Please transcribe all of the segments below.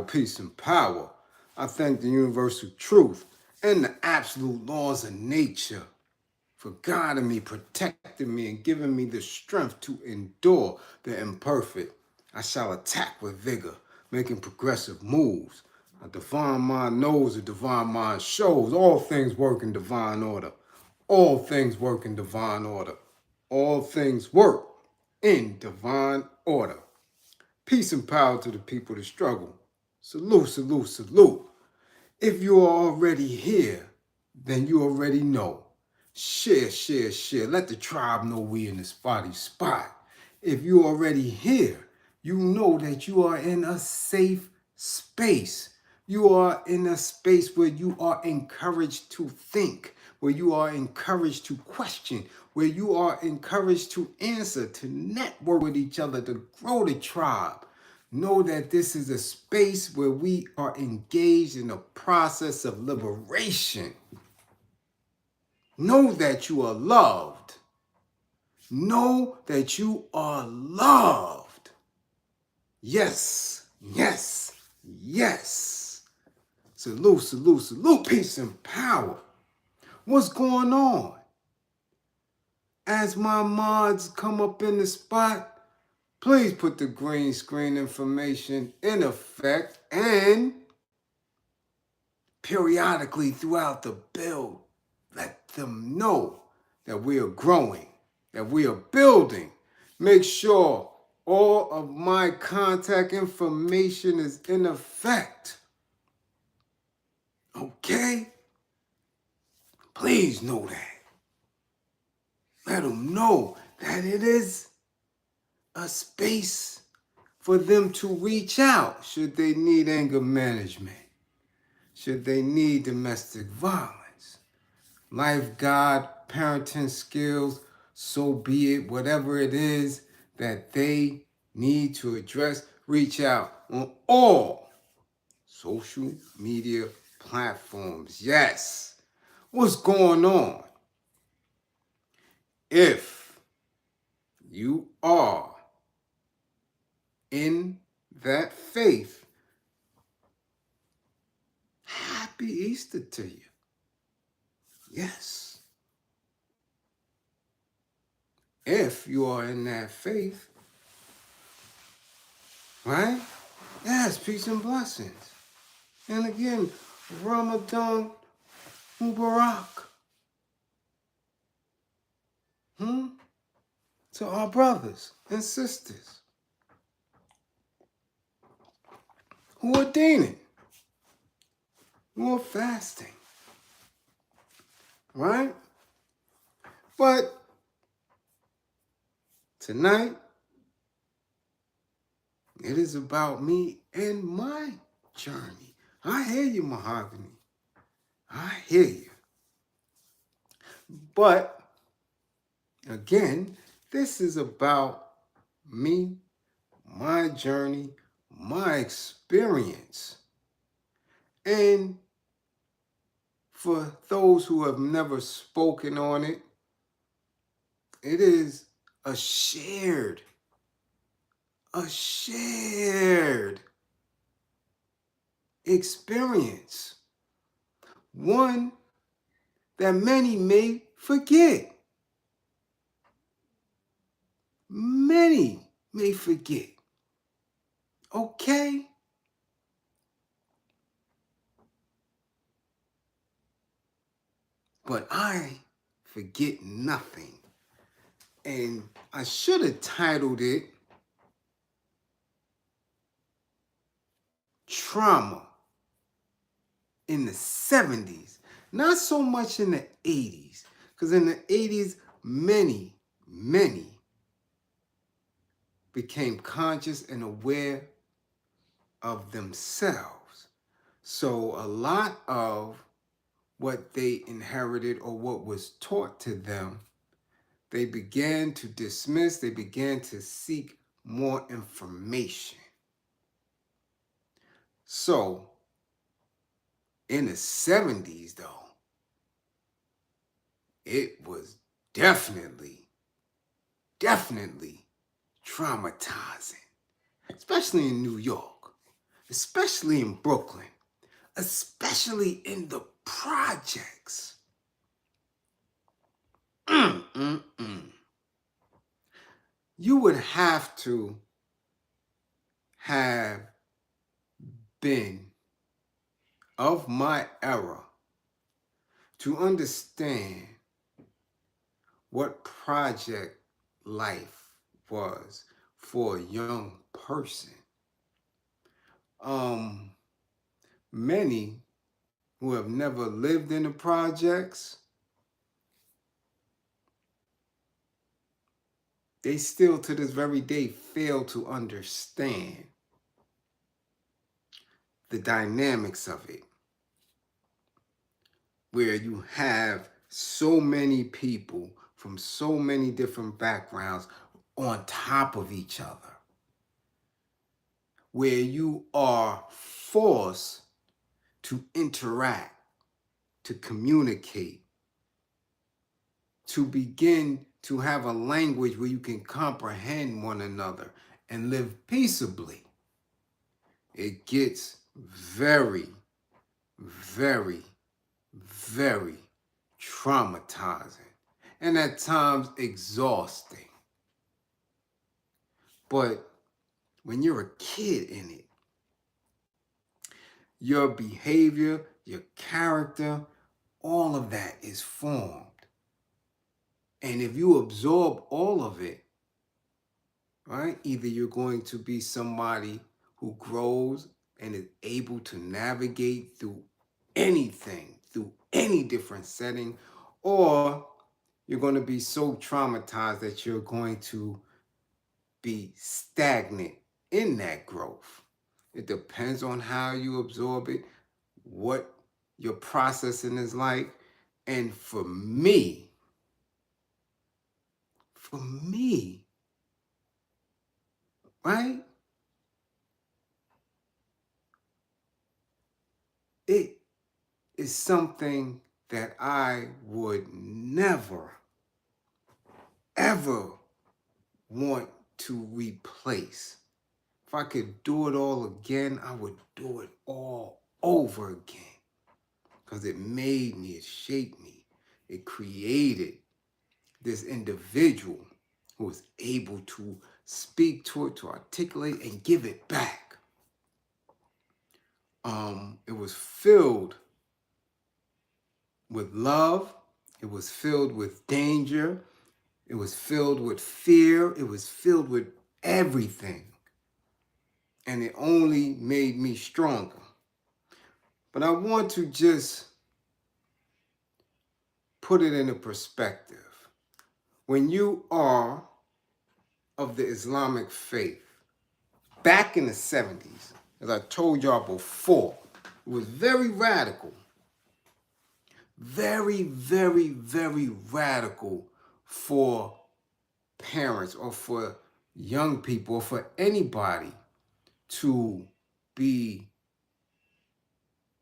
peace, and power. I thank the universal truth and the absolute laws of nature for guiding me, protecting me, and giving me the strength to endure the imperfect. I shall attack with vigor, making progressive moves. A divine mind knows, a divine mind shows. All things work in divine order. All things work in divine order. All things work in divine order. Peace and power to the people that struggle. Salute, salute, salute. If you are already here, then you already know. Share, share, share. Let the tribe know we in the spotty spot. If you already here, you know that you are in a safe space. You are in a space where you are encouraged to think, where you are encouraged to question, where you are encouraged to answer, to network with each other, to grow the tribe. Know that this is a space where we are engaged in a process of liberation. Know that you are loved. Know that you are loved. Yes, yes, yes. Salute, salute, salute, peace and power. What's going on? As my mods come up in the spot, please put the green screen information in effect and periodically throughout the build, let them know that we are growing, that we are building. Make sure all of my contact information is in effect. Okay? Please know that. Let them know that it is a space for them to reach out should they need anger management, should they need domestic violence, life guide, parenting skills, so be it, whatever it is that they need to address, reach out on all social media platforms. Yes. What's going on? If you are in that faith, happy Easter to you. Yes. If you are in that faith, right? Yes, peace and blessings. And again, Ramadan Mubarak. To our brothers and sisters who are dining, who are fasting, right? But tonight, it is about me and my journey. I hear you, Mahogany. I hear you. But again, this is about me, my journey, my experience. And for those who have never spoken on it, it is a shared experience. One that many may forget. Many may forget. Okay? But I forget nothing. And I should have titled it Trauma in the 70s. Not so much in the 80s. Because in the 80s, many became conscious and aware of themselves. So a lot of what they inherited or what was taught to them, they began to dismiss, they began to seek more information. So in the 70s, though, it was definitely traumatizing, especially in New York, especially in Brooklyn, especially in the projects. You would have to have been of my era to understand what project life was for a young person. Many who have never lived in the projects, they still to this very day fail to understand the dynamics of it, where you have so many people from so many different backgrounds on top of each other, where you are forced to interact, to communicate, to begin to have a language where you can comprehend one another and live peaceably. It gets very, very, very traumatizing and at times exhausting. But when you're a kid in it, your behavior, your character, all of that is formed. And if you absorb all of it, right, either you're going to be somebody who grows and is able to navigate through anything, through any different setting, or you're going to be so traumatized that you're going to be stagnant in that growth. It depends on how you absorb it, what your processing is like. And for me, right, it is something that I would never, ever want to replace. If I could do it all again, I would do it all over again. Because it made me, it shaped me, it created this individual who was able to speak to it, to articulate, and give it back. It was filled with love. It was filled with danger. It was filled with fear. It was filled with everything. And it only made me stronger. But I want to just put it in a perspective. When you are of the Islamic faith, back in the 70s, as I told y'all before, it was very radical. Very, very, very radical for parents or for young people or for anybody to be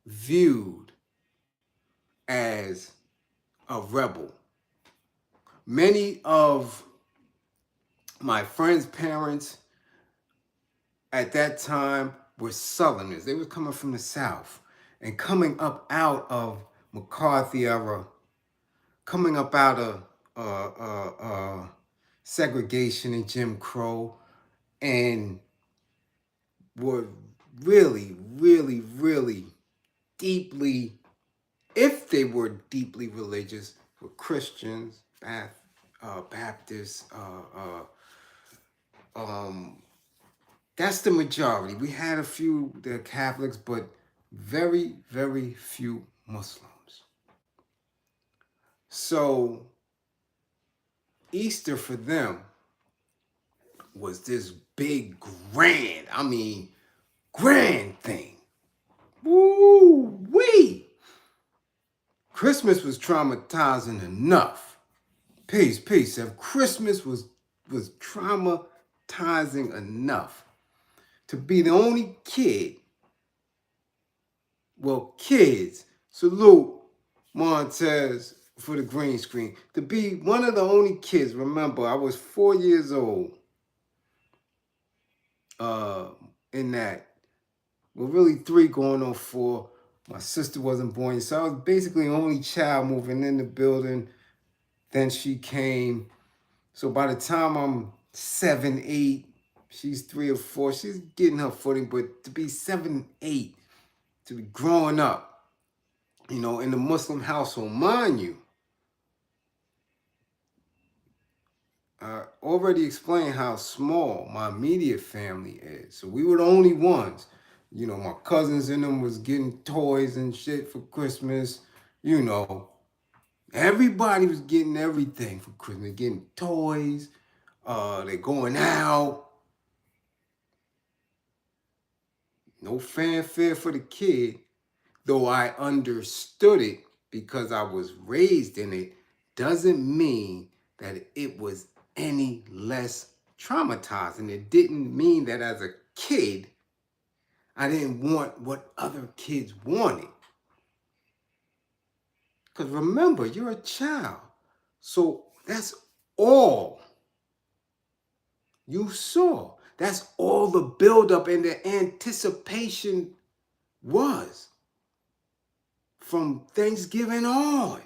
viewed as a rebel. Many of my friends' parents at that time were Southerners. They were coming from the South and coming up out of McCarthy era, coming up out of segregation and Jim Crow, and were really, really, really deeply, if they were deeply religious, were Christians, Baptists. That's the majority. We had a few that are Catholics, but very, very few Muslims. So Easter for them was this big, grand, grand thing. Woo-wee! Christmas was traumatizing enough. Peace. If Christmas was traumatizing enough to be the only kid, kids, salute Montez for the green screen, to be one of the only kids. Remember, I was 4 years old in that Well, really 3 going on 4. My sister wasn't born, so I was basically the only child moving in the building. Then she came. So by the time I'm 7, 8, she's 3 or 4. She's getting her footing, but to be 7, 8, to be growing up, in the Muslim household, mind you, I already explained how small my immediate family is. So we were the only ones. My cousins and them was getting toys and shit for Christmas. You know, everybody was getting everything for Christmas, getting toys. They're going out. No fanfare for the kid, though I understood it because I was raised in it, doesn't mean that it was any less traumatizing. It didn't mean that as a kid, I didn't want what other kids wanted. Because remember, you're a child. So that's all you saw. That's all the buildup and the anticipation was from Thanksgiving on.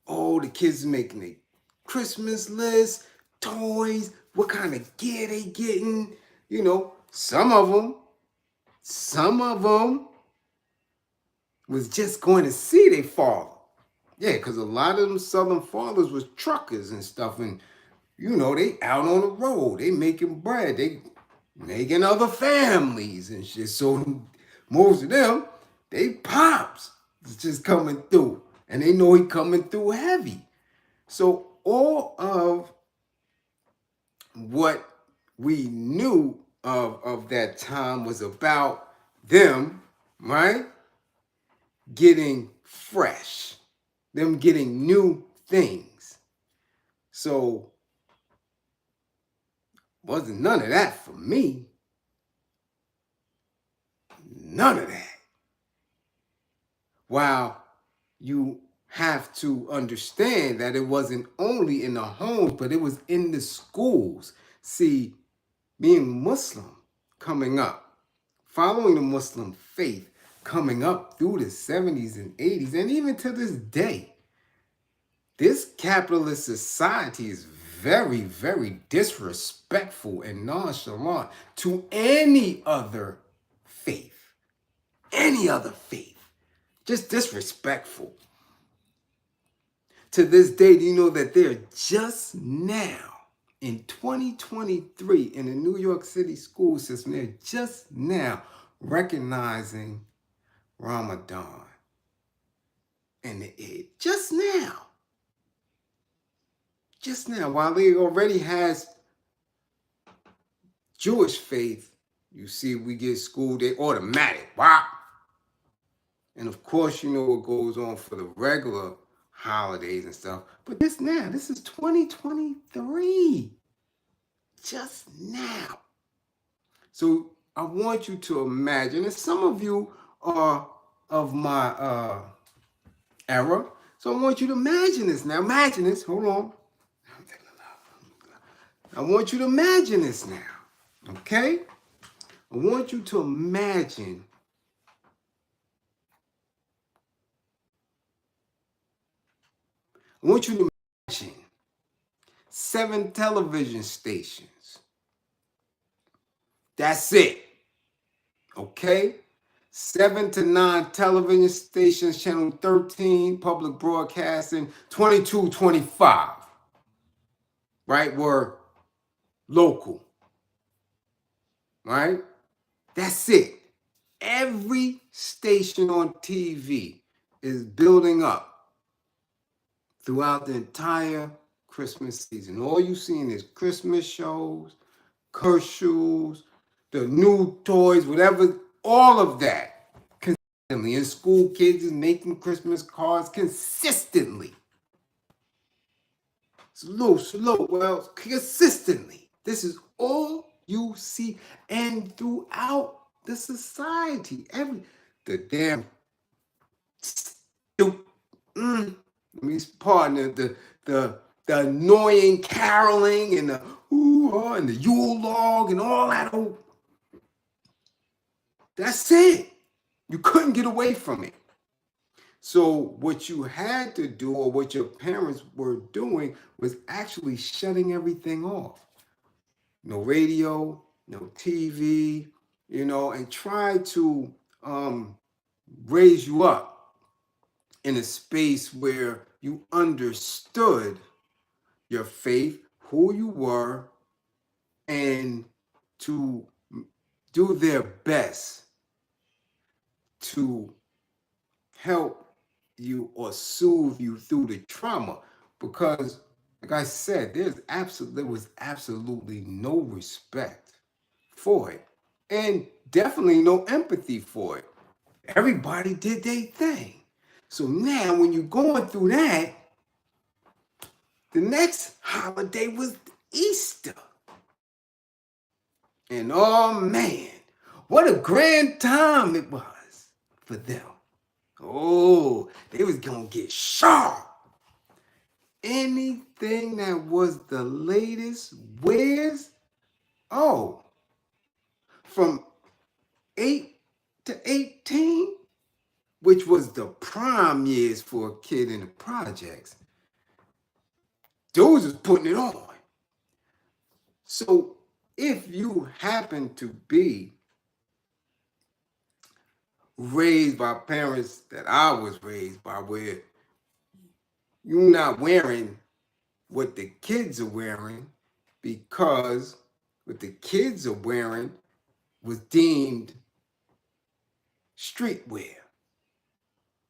Oh, the kids making a Christmas list, toys, what kind of gear they getting. Some of them was just going to see their father. Yeah, because a lot of them Southern fathers was truckers and stuff. And, they out on the road. They making bread. They making other families and shit. So most of them, they pops is just coming through. And they know he coming through heavy. So all of what we knew of that time was about them, right? Getting fresh, them getting new things. So wasn't none of that for me. None of that. While you have to understand that it wasn't only in the homes, but it was in the schools. See, being Muslim coming up, following the Muslim faith coming up through the 70s and 80s, and even to this day, this capitalist society is very, very disrespectful and nonchalant to any other faith. Any other faith. Just disrespectful. To this day, do you know that they're just now, in 2023, in the New York City school system, they're just now recognizing Ramadan and the Eid. Just now. Just now. While they already has Jewish faith, you see, we get school day automatic. Wow. And of course, you know what goes on for the regular holidays and stuff. But this now, this is 2023. Just now. So I want you to imagine, and some of you are of my era, so I want you to imagine this now. Imagine this. Hold on. I want you to imagine this now. Okay? I want you to imagine I want you to imagine 7 television stations. That's it. Okay? 7 to 9 television stations, channel 13, public broadcasting, 22, 25. Right? Were local. Right? That's it. Every station on TV is building up throughout the entire Christmas season. All you seeing is Christmas shows, commercials, the new toys, whatever, all of that consistently. And school kids is making Christmas cards consistently. Slow, well, consistently. This is all you see. And throughout the society, the damn let me pardon the annoying caroling and the and the Yule log and all that old. That's it. You couldn't get away from it. So what you had to do, or what your parents were doing, was actually shutting everything off. No radio, no TV, and try to um, raise you up in a space where you understood your faith, who you were, and to do their best to help you or soothe you through the trauma. Because, like I said, there was absolutely no respect for it, and definitely no empathy for it. Everybody did their thing. So now, when you're going through that, the next holiday was Easter. And oh man, what a grand time it was for them. Oh, they was gonna get sharp. Anything that was the latest wears, oh, from 8 to 18, which was the prime years for a kid in the projects, those was putting it on. So if you happen to be raised by parents that I was raised by, where you're not wearing what the kids are wearing, because what the kids are wearing was deemed streetwear.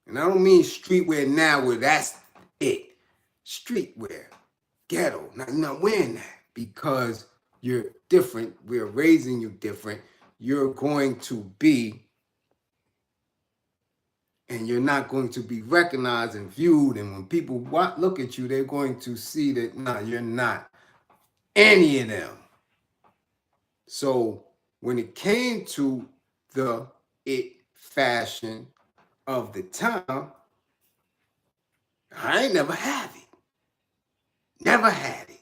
And I don't mean streetwear now where that's it. Streetwear, ghetto. Now, you're not wearing that because you're different. We're raising you different. You're going to be, and you're not going to be recognized and viewed. And when people look at you, they're going to see that, nah, you're not any of them. So when it came to the it fashion of the time, I ain't never had it. Never had it.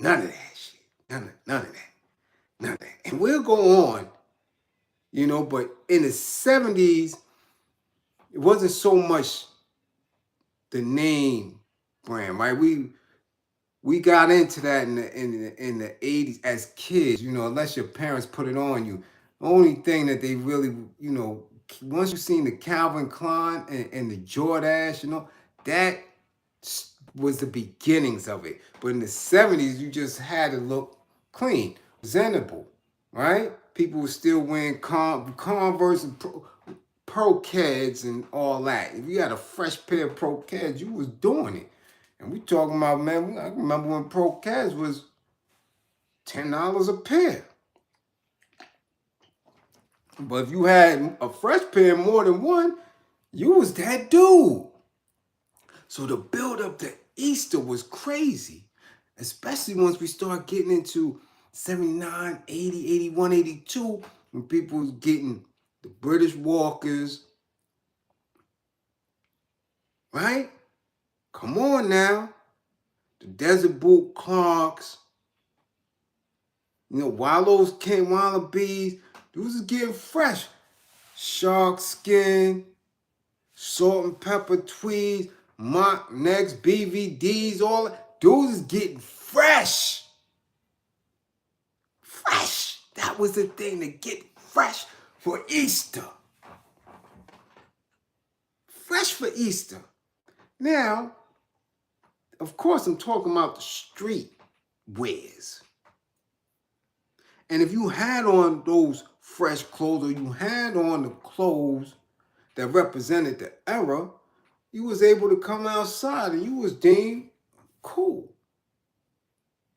None of that shit. None of that. None of that. And we'll go on, but in the 70s, it wasn't so much the name brand, right? We got into that in the 80s as kids, unless your parents put it on you. The only thing that they really, once you seen the Calvin Klein and the Jordache, that was the beginnings of it. But in the 70s, you just had to look clean, presentable, right? People were still wearing Converse and Pro Keds and all that. If you had a fresh pair of Pro Keds, you was doing it. And we talking about, man, I remember when Pro Keds was $10 a pair. But if you had a fresh pair more than one, you was that dude. So the build up to Easter was crazy, especially once we start getting into 79, 80, 81, 82, when people was getting the British Walkers, right? Come on now. The Desert Boot Clarks, Wallows King Wallabies, those is getting fresh. Shark Skin, Salt and Pepper Tweeds, Mock Necks, BVDs, all that. Those is getting fresh. Fresh. That was the thing, to get fresh for Easter. Fresh for Easter. Now, of course, I'm talking about the street wears. And if you had on those fresh clothes, or you had on the clothes that represented the era, you was able to come outside and you was deemed cool.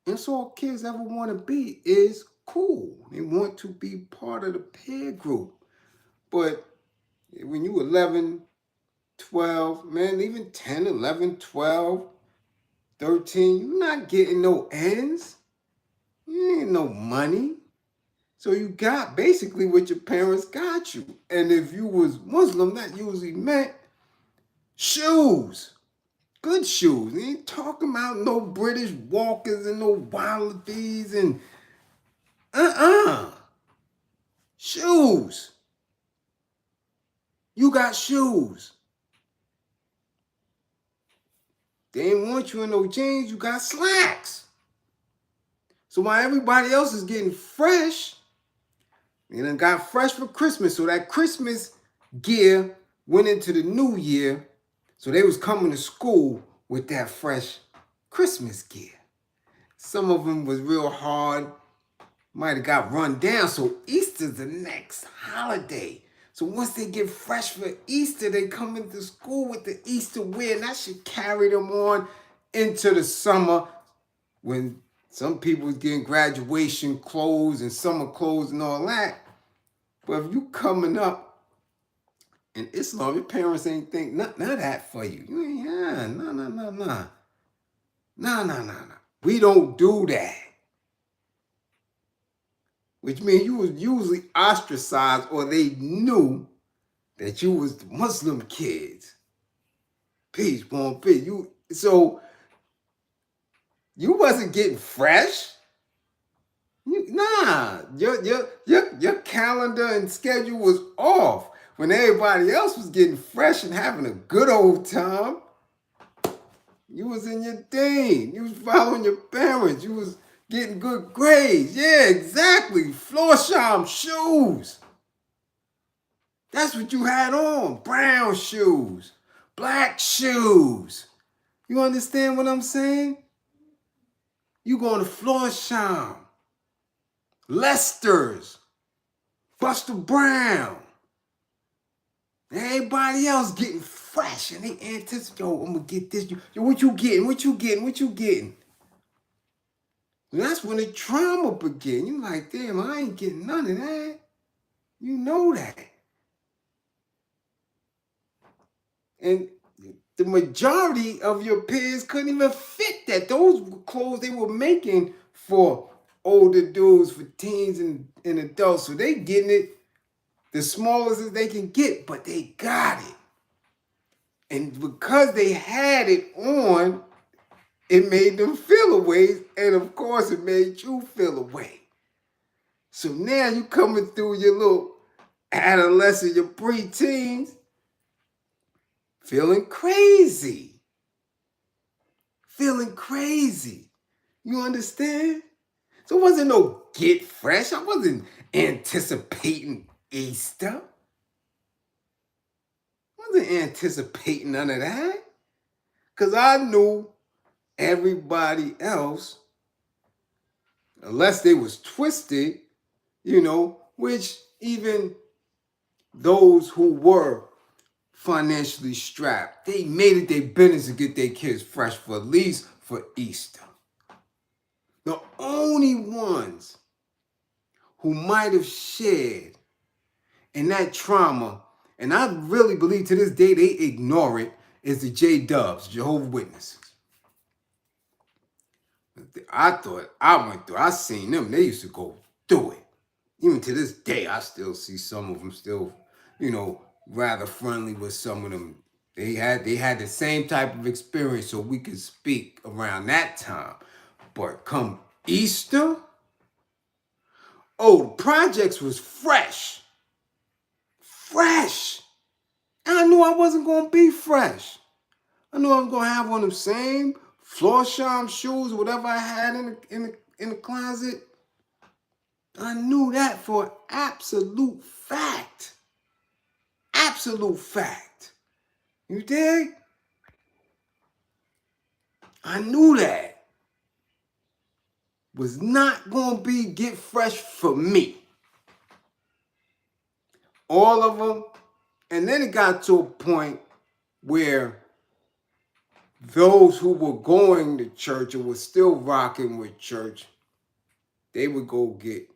And so all kids ever want to be is cool. They want to be part of the peer group. But when you 11, 12, man, even 10, 11, 12, 13, you're not getting no ends. You ain't no money. So you got basically what your parents got you. And if you was Muslim, that usually meant shoes. Good shoes. You ain't talking about no British Walkers and no Wallabies and shoes. You got shoes. They ain't want you in no jeans, you got slacks. So while everybody else is getting fresh, they done got fresh for Christmas. So that Christmas gear went into the new year. So they was coming to school with that fresh Christmas gear. Some of them was real hard, might have got run down. So Easter's the next holiday. So once they get fresh for Easter, they come into school with the Easter wear. And that should carry them on into the summer when some people was getting graduation clothes and summer clothes and all that. But if you coming up in Islam, your parents ain't think none of that for you. You ain't, nah. Nah. We don't do that. Which means you was usually ostracized or they knew that you was the Muslim kids. Peace, born peace. So you wasn't getting fresh. Your calendar and schedule was off when everybody else was getting fresh and having a good old time. You was in your thing. You was following your parents. You was getting good grades. Yeah, exactly. Floorsham shoes. That's what you had on. Brown shoes. Black shoes. You understand what I'm saying? You going to Floorsham. Lester's. Buster Brown. Everybody else getting fresh and they anticipate, yo, I'm gonna get this. Yo, what you getting? And that's when the trauma began. You like, damn, I ain't getting none of that. You know that. And the majority of your peers couldn't even fit that. Those clothes they were making for older dudes, for teens and adults. So they getting it the smallest as they can get, but they got it. And because they had it on, it made them feel a way. And of course, it made you feel a way. So now you coming through your little adolescent, your preteens, feeling crazy. You understand? So it wasn't no get fresh. I wasn't anticipating Easter. Wasn't anticipating none of that. Because I knew everybody else, unless they was twisted, which even those who were financially strapped, they made it their business to get their kids fresh for at least for Easter. The only ones who might have shared in that trauma, and I really believe to this day they ignore it, is the J-Dubs, Jehovah's Witnesses. I thought I went through, I seen them, they used to go through it. Even to this day, I still see some of them still, rather friendly with some of them. They had the same type of experience, so we could speak around that time. But come Easter, the projects was fresh. And I knew I wasn't going to be fresh. I knew I was going to have one of them same Floorsham shoes, whatever I had in the closet. I knew that for an absolute fact. You dig? I knew that was not going to be get fresh for me. All of them. And then it got to a point where those who were going to church or were still rocking with church, they would go get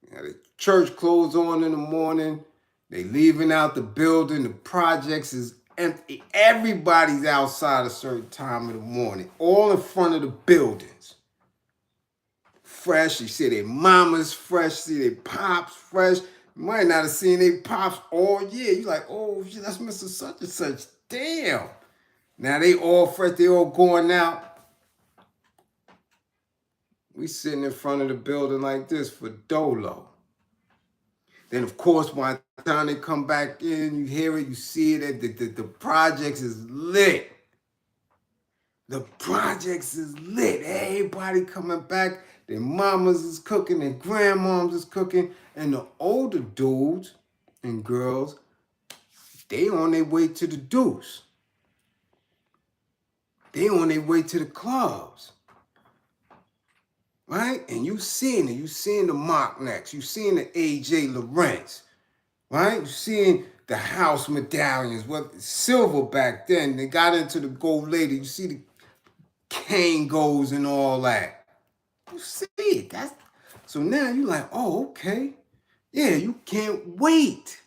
the church clothes on in the morning. They leaving out the building. The projects is empty. Everybody's outside a certain time of the morning, all in front of the buildings. Fresh. You see their mamas fresh. See their pops fresh. You might not have seen their pops all year. You like, oh, shit, that's Mr. Such and Such. Damn. Now they all fresh. They all going out. We sitting in front of the building like this for Dolo. Then, of course, by the time they come back in, you hear it, you see it, the projects is lit. The projects is lit. Everybody coming back. Their mamas is cooking, their grandmoms is cooking, and the older dudes and girls, they on their way to the deuce. They on their way to the clubs. Right? And you seeing it. You seeing the mock necks. You seeing the AJ Lawrence. Right? You seeing the house medallions. Well, silver back then. They got into the gold later. You see the Kangos and all that. You see it. So now you're like, oh, okay. Yeah, you can't wait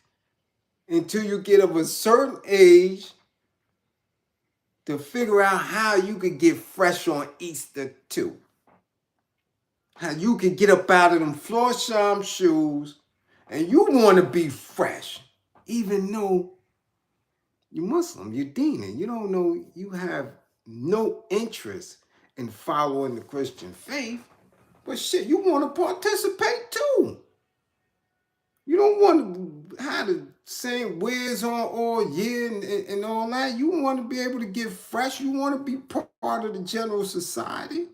until you get of a certain age to figure out how you could get fresh on Easter too. How you can get up out of them Florsheim shoes and you want to be fresh, even though you're Muslim, you're Dini. You don't know, you have no interest in following the Christian faith, but shit, you want to participate too. You don't want to have the same wears on all year and all that. You want to be able to get fresh. You want to be part of the general society.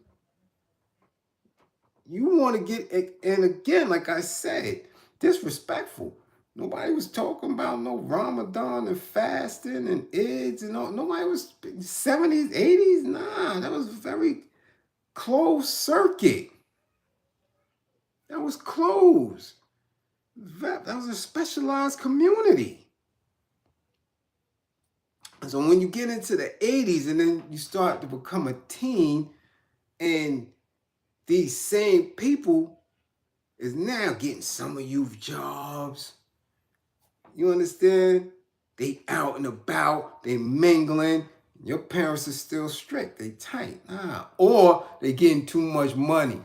You want to get, and again, like I said, disrespectful. Nobody was talking about no Ramadan and fasting and Eids and all. Nobody was 70s, 80s. Nah, that was very closed circuit. That was closed. That was a specialized community. So when you get into the 80s and then you start to become a teen, and these same people is now getting summer youth jobs. You understand? They out and about, they mingling. Your parents are still strict, they tight. Or they getting too much money.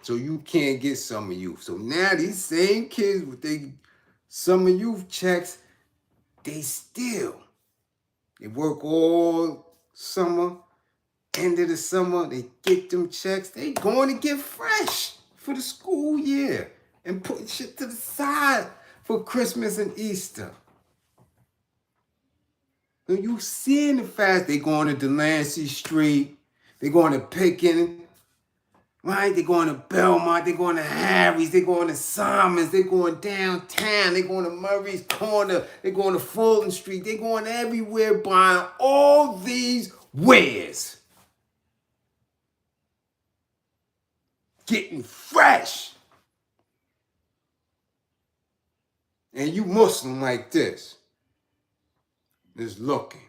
So you can't get summer youth. So now these same kids with their summer youth checks, they work all summer. End of the summer, they get them checks. They going to get fresh for the school year and put shit to the side for Christmas and Easter. So you seeing the fast, they going to Delancey Street, they going to Pickens, right? They going to Belmont, they going to Harry's, they going to Simons, they going downtown, they going to Murray's Corner, they going to Fulton Street, they going everywhere buying all these wares. Getting fresh. And you Muslim like this. Just looking.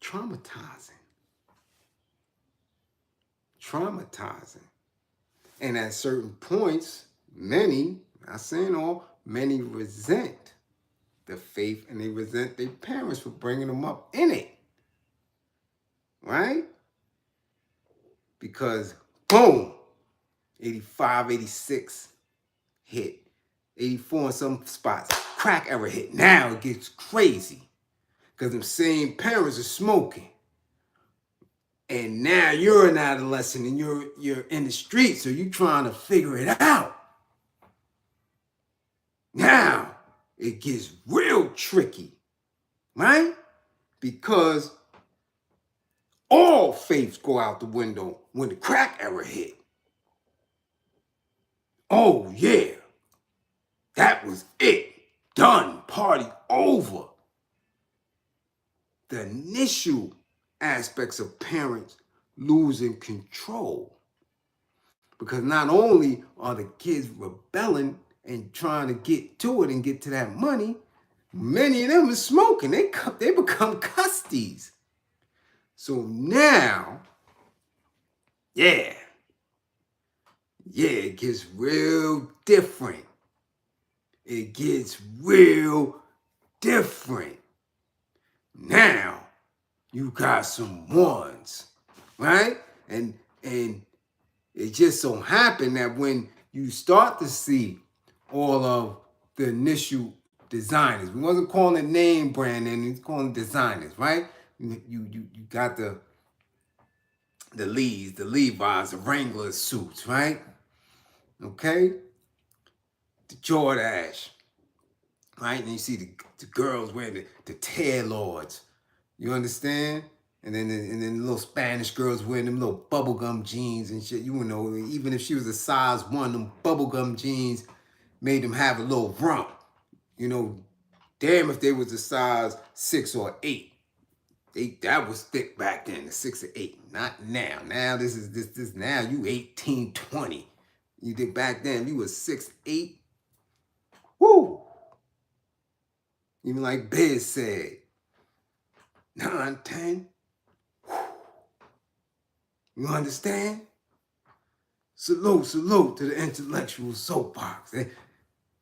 Traumatizing. And at certain points, many, not saying all, many resent the faith and they resent their parents for bringing them up in it. Right? Because, boom, 85, 86 hit. 84 in some spots. Crack era hit. Now it gets crazy. Because them same parents are smoking. And now you're an adolescent and you're in the street, so you're trying to figure it out. Now it gets real tricky. Right? Because all faiths go out the window when the crack era hit. Oh, yeah. That was it. Done. Party over. The initial aspects of parents losing control. Because not only are the kids rebelling and trying to get to it and get to that money, many of them are smoking. They become custies. So now, yeah, it gets real different. It gets real different. Now, you got some ones, right? And it just so happened that when you start to see all of the initial designers, we wasn't calling it name brand, and we was calling it designers, right? You got the the Lees, the Levi's, the Wrangler suits, right? Okay? The Jordache, right? And you see the girls wearing the Taylords. You understand? And then the little Spanish girls wearing them little bubblegum jeans and shit. You know, even if she was a size 1, them bubblegum jeans made them have a little rump. You know, damn if they was a size 6 or 8. That was thick back then, the 6 or 8. Not now. Now this now you 18, 20. You did back then, you was 6, 8. Woo! Even like Biz said, 9, 10. You understand? Salute to the intellectual soapbox.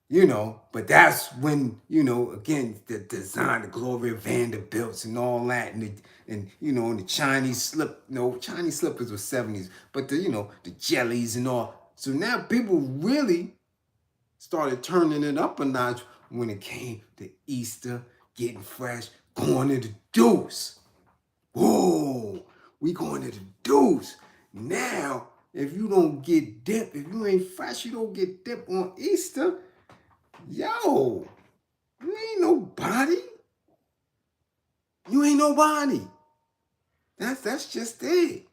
You know, but that's when, you know, again, the design, the Gloria Vanderbilts and all that, and you know, and the Chinese Chinese slippers were 70s, but the jellies and all. So now people really started turning it up a notch when it came to Easter, getting fresh, going to the deuce. Whoa, we going to the deuce. Now, if you don't get dip, if you ain't fresh, you don't get dip on Easter, yo, you ain't nobody. You ain't nobody. That's just it.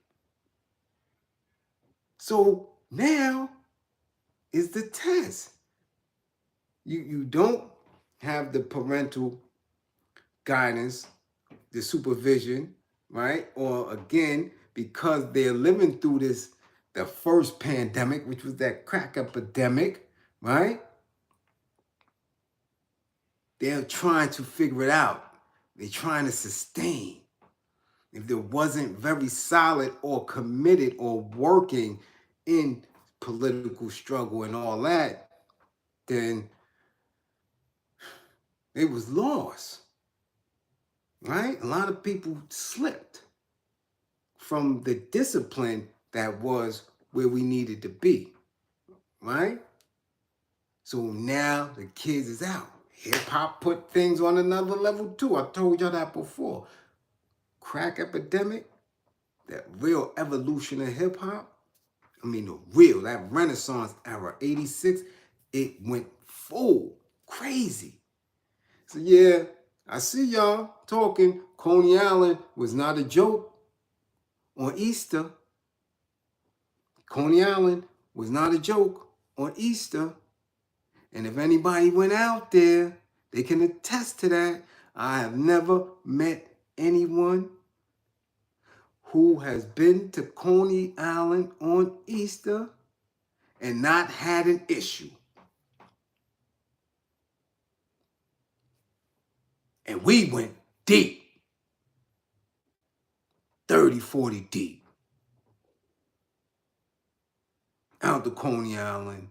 So now is the test. You don't have the parental guidance, the supervision, right? Or again, because they're living through the first pandemic, which was that crack epidemic, right? They're trying to figure it out. They're trying to sustain. If there wasn't very solid or committed or working in political struggle and all that, then it was lost, right? A lot of people slipped from the discipline that was where we needed to be, right? So now the kids is out. Hip hop put things on another level too. I told y'all that before. Crack epidemic, that real evolution of hip hop. I mean, that Renaissance era, 86, it went full crazy. So yeah, I see y'all talking. Coney Island was not a joke on Easter. Coney Island was not a joke on Easter. And if anybody went out there, they can attest to that. I have never met anyone who has been to Coney Island on Easter and not had an issue. And we went deep, 30, 40 deep, out to Coney Island,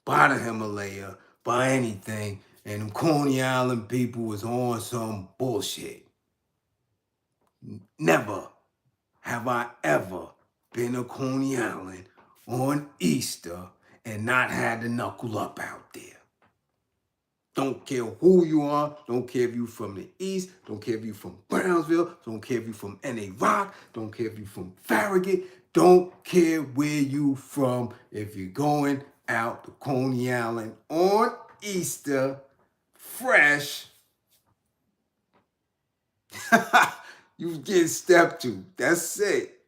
by the Himalaya, by anything, and them Coney Island people was on some bullshit. Never have I ever been to Coney Island on Easter and not had to knuckle up out there. Don't care who you are. Don't care if you from the East. Don't care if you from Brownsville. Don't care if you from N.A. Rock. Don't care if you from Farragut. Don't care where you from. If you're going out to Coney Island on Easter, fresh, you get stepped to. That's it.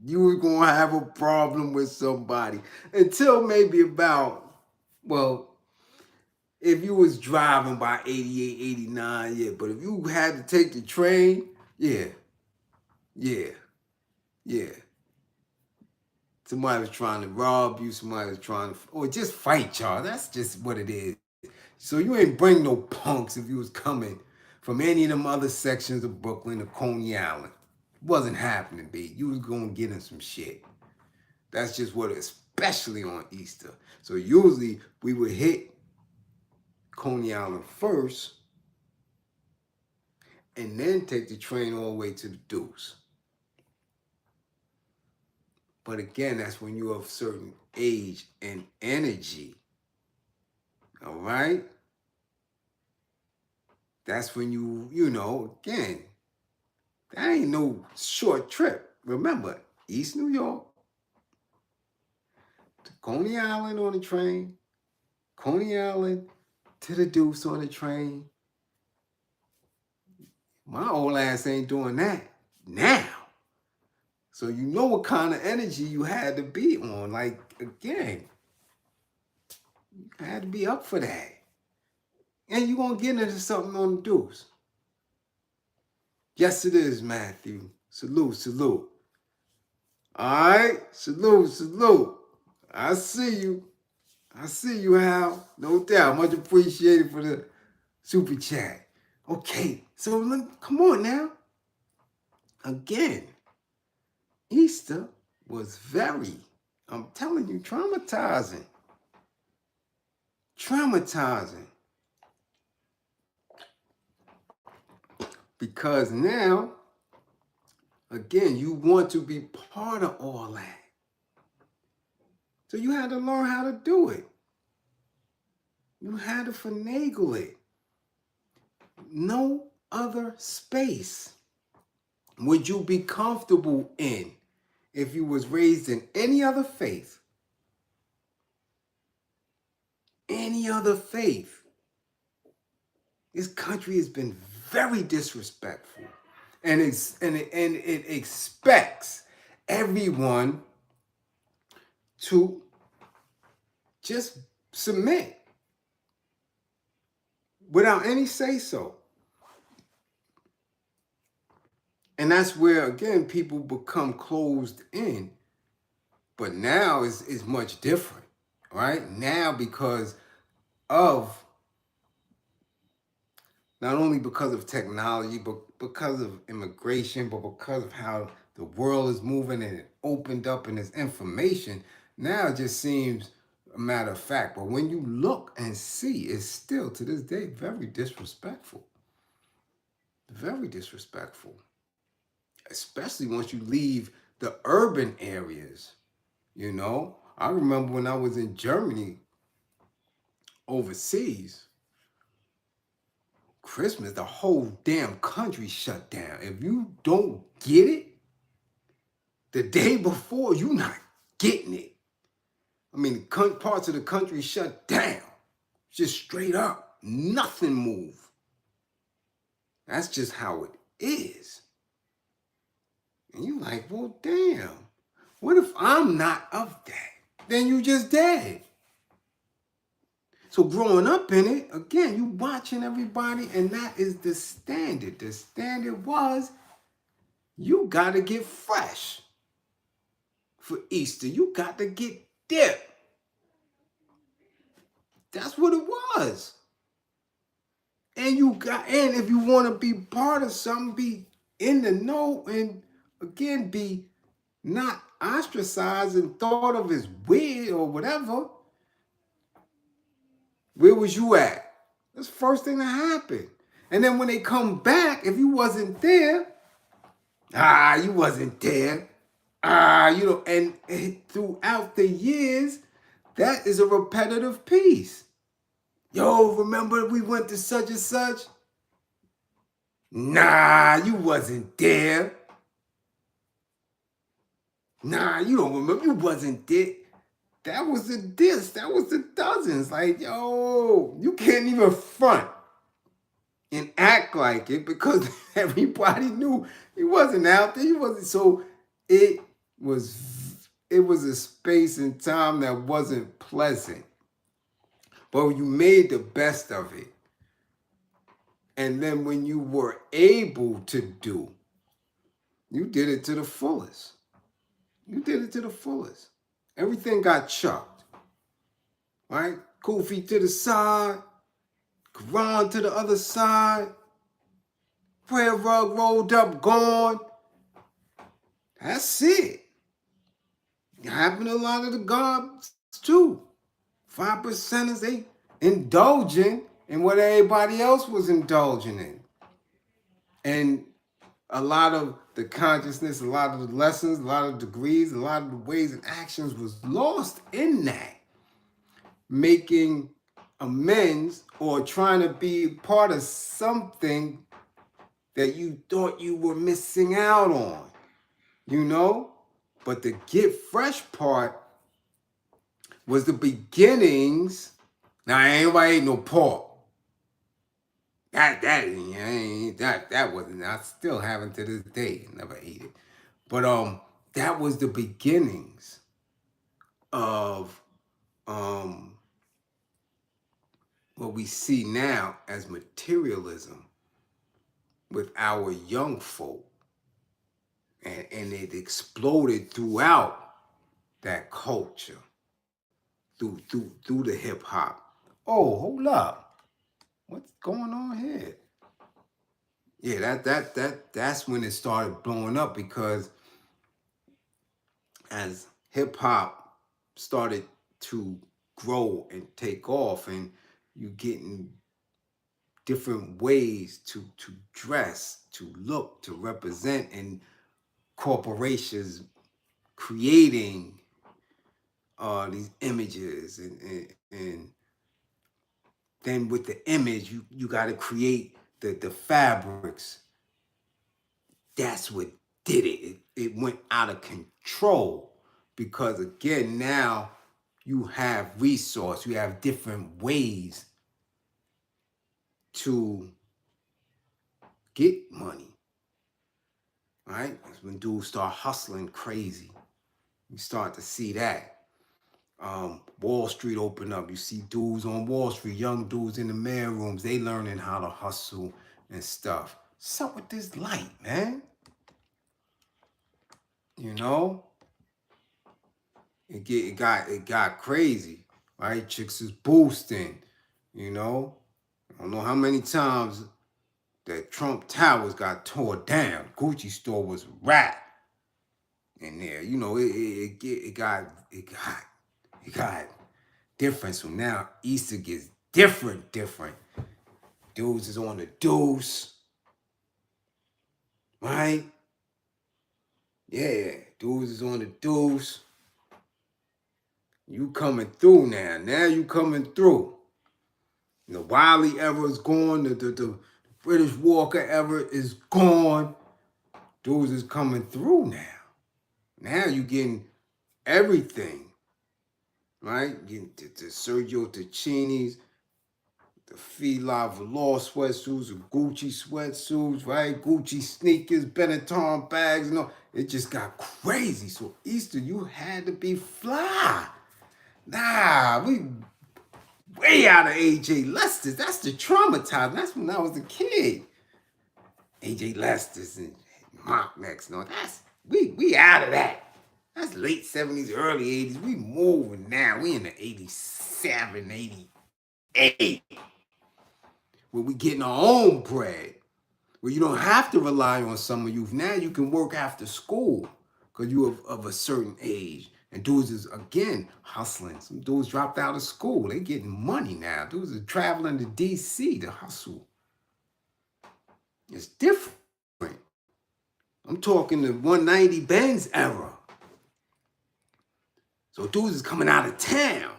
You were going to have a problem with somebody. Until maybe about, well, if you was driving by 88, 89, yeah. But if you had to take the train, yeah. Somebody was trying to rob you. Somebody was trying to, or just fight y'all. That's just what it is. So you ain't bring no punks if you was coming from any of them other sections of Brooklyn or Coney Island. It wasn't happening, B. You was going to get in some shit. That's just what, especially on Easter. So usually we would hit Coney Island first and then take the train all the way to the Deuce. But again, that's when you're of a certain age and energy. All right? That's when you know, again, that ain't no short trip. Remember, East New York, to Coney Island on the train, Coney Island to the Deuce on the train. My old ass ain't doing that now. So you know what kind of energy you had to be on. Like, again, you had to be up for that. And you're going to get into something on the Deuce. Yes, it is, Matthew. Salute, salute. All right? Salute, salute. I see you. I see you, Hal. No doubt. Much appreciated for the super chat. Okay, so come on now. Again, Easter was very, I'm telling you, traumatizing. Traumatizing. Because now, again, you want to be part of all that. So you had to learn how to do it. You had to finagle it. No other space would you be comfortable in if you was raised in any other faith. Any other faith. This country has been very disrespectful. And it expects everyone to just submit without any say-so. And that's where, again, people become closed in. But now it's much different, right? Now because of, not only because of technology, but because of immigration, but because of how the world is moving and it opened up and there's information, now it just seems a matter of fact. But when you look and see, it's still, to this day, very disrespectful. Very disrespectful. Especially once you leave the urban areas, you know? I remember when I was in Germany, overseas, Christmas, the whole damn country shut down. If you don't get it, the day before, you're not getting it. I mean, parts of the country shut down. Just straight up. Nothing moved. That's just how it is. And you like, well, damn. What if I'm not of that? Then you just dead. So growing up in it, again, you watching everybody, and that is the standard. The standard was, you got to get fresh for Easter. You got to get dip. That's what it was. And if you want to be part of something, be in the know, and again, be not ostracized and thought of as weird or whatever. Where was you at? That's the first thing that happened. And then when they come back, if you wasn't there, you wasn't there. And throughout the years, that is a repetitive piece. Yo, remember we went to such and such? Nah, you wasn't there. Nah, you don't remember. You wasn't there. That was the diss. That was the dozens. Like, yo, you can't even front and act like it because everybody knew he wasn't out there. He wasn't. So it was a space and time that wasn't pleasant. But you made the best of it. And then when you were able to do, you did it to the fullest. You did it to the fullest. Everything got chucked. Right? Cool feet to the side. Quran to the other side. Prayer rug rolled up, gone. That's it. It happened to a lot of the gods too. 5%ers, they indulging in what everybody else was indulging in. And a lot of the consciousness, a lot of the lessons, a lot of degrees, a lot of the ways and actions was lost in that. Making amends or trying to be part of something that you thought you were missing out on, you know? But the get fresh part was the beginnings. Now, anybody ate no pork. That wasn't. I still haven't to this day. Never ate it. But that was the beginnings of um what we see now as materialism with our young folk, and it exploded throughout that culture, through the hip hop. Oh, hold up, what's going on here? Yeah, that's when it started blowing up, because as hip hop started to grow and take off, and you getting different ways to dress, to look, to represent, and corporations creating these images, and then with the image you got to create the fabrics. That's what did it went out of control, because again, now you have resource, you have different ways to get money, right? That's when dudes start hustling crazy. You start to see that. Wall Street open up. You see dudes on Wall Street, young dudes in the mail rooms, they learning how to hustle and stuff. What's up with this light, man? You know, it got crazy, right? Chicks is boosting, you know. I don't know how many times that Trump Towers got tore down. Gucci store was wrapped in there. You know, it got different. So now Easter gets different. Dudes is on the deuce, right? Yeah, dudes is on the deuce. You coming through now. Now you coming through. The Wiley era is gone. The British Walker era is gone. Dudes is coming through now. Now you getting everything, right? Getting the Sergio Tacchini's, the Fila Velour sweatsuits, the Gucci sweatsuits, right? Gucci sneakers, Benetton bags, and all. It just got crazy. So Easter, you had to be fly. Nah, we way out of AJ Lester's. That's the traumatized. That's when I was a kid. AJ Lester's and Mark next. No, that's we out of that. That's late 70s, early 80s. We moving now. We in the 87, 88. Where we getting our own bread. Where you don't have to rely on summer youth. Now you can work after school because you of a certain age. And dudes is, again, hustling. Some dudes dropped out of school. They getting money now. Dudes are traveling to D.C. to hustle. It's different. I'm talking the 190 Benz era. So dudes is coming out of town.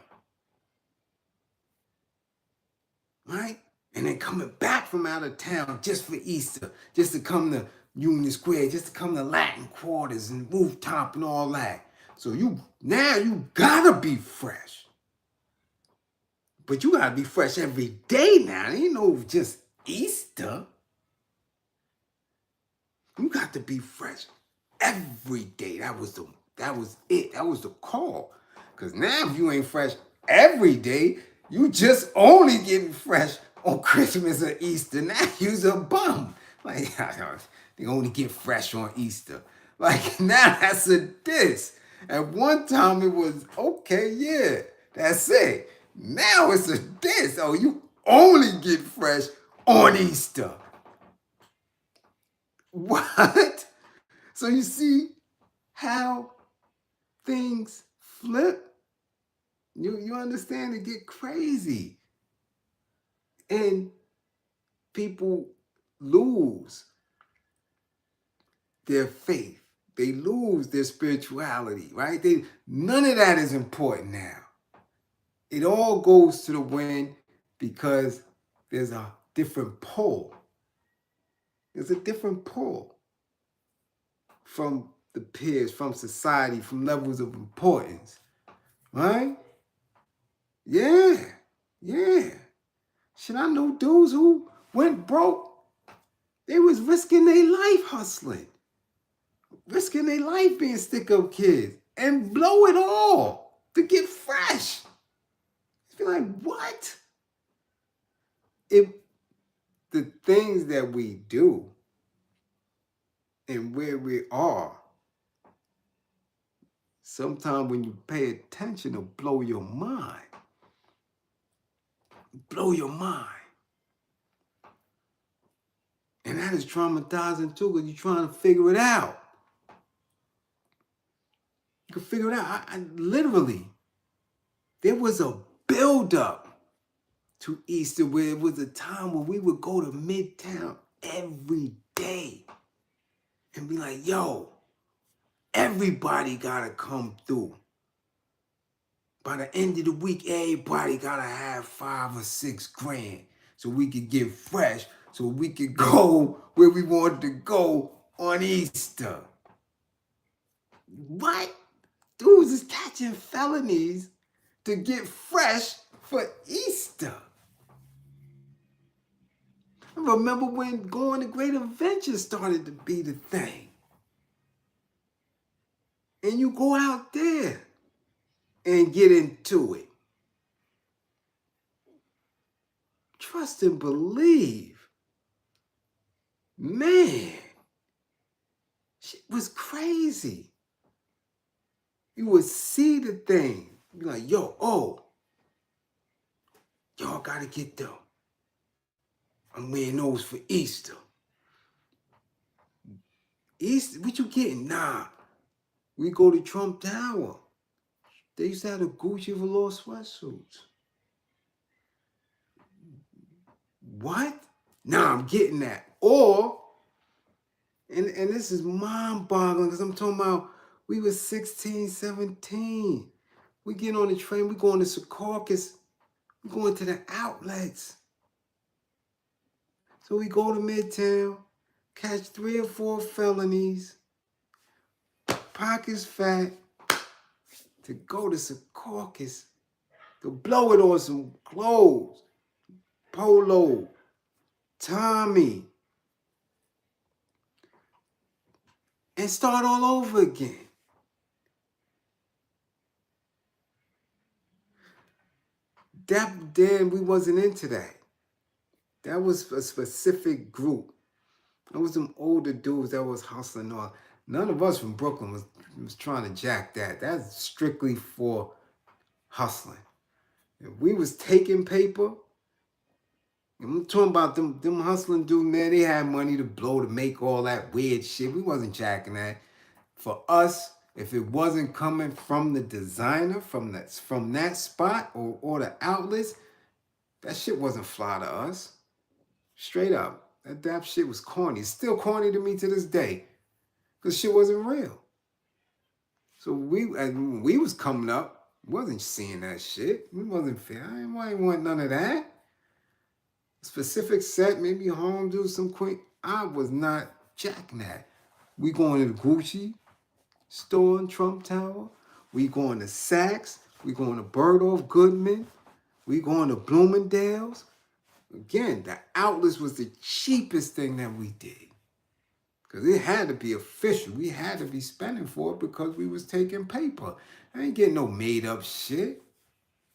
Right? And then coming back from out of town just for Easter. Just to come to Union Square. Just to come to Latin Quarters and Rooftop and all that. So now you gotta be fresh. But you gotta be fresh every day now. It ain't no just Easter. You got to be fresh every day. That was it. That was the call. Cause now if you ain't fresh every day, you just only getting fresh on Christmas or Easter. Now you's a bum. Like they only get fresh on Easter. Like now that's a diss. At one time it was okay, yeah, that's it. Now it's a diss. Oh, you only get fresh on Easter. What? So you see how things flip? You understand? It get crazy. And people lose their faith. They lose their spirituality, right? None of that is important now. It all goes to the wind because there's a different pull. There's a different pull from the peers from society, from levels of importance. Right? Yeah. Yeah. Shit, I know dudes who went broke. They was risking their life hustling. Risking their life being stick-up kids. And blow it all to get fresh. Be like, what? If the things that we do and where we are, sometimes when you pay attention, it'll blow your mind. Blow your mind. And that is traumatizing too, because you're trying to figure it out. You can figure it out. I literally, there was a build-up to Easter where it was a time where we would go to Midtown every day and be like, yo, everybody gotta come through. By the end of the week, everybody gotta have 5 or 6 grand so we could get fresh, so we could go where we wanted to go on Easter. What? Dudes is catching felonies to get fresh for Easter. I remember when going to Great Adventure started to be the thing. And you go out there and get into it. Trust and believe. Man, shit was crazy. You would see the thing. Be like, yo, oh, y'all gotta get them. I'm wearing those for Easter. Easter, what you getting? Nah, we go to Trump Tower. They used to have the Gucci velour sweatsuits. What? Nah, I'm getting that. Or, and this is mind-boggling because I'm talking about we were 16, 17. We get on the train, we going to Secaucus, we going to the outlets. So we go to Midtown, catch 3 or 4 felonies, pockets fat, to go to Secaucus, to blow it on some clothes, Polo, Tommy, and start all over again. Then we wasn't into that. That was a specific group. That was some older dudes that was hustling on. None of us from Brooklyn was trying to jack that. That's strictly for hustling. If we was taking paper, I'm talking about them hustling dudes, man, they had money to blow to make all that weird shit. We wasn't jacking that. For us, if it wasn't coming from the designer, from that spot or the outlets, that shit wasn't fly to us. Straight up. That shit was corny. It's still corny to me to this day. Because shit wasn't real. So we was coming up, wasn't seeing that shit. We wasn't fair. I ain't want none of that. Specific set, maybe home do some quick. I was not jacking that. We going to the Gucci store in Trump Tower. We going to Saks. We going to Bergdorf Goodman. We going to Bloomingdale's. Again, the outlets was the cheapest thing that we did. Because it had to be official. We had to be spending for it because we was taking paper. I ain't getting no made up shit.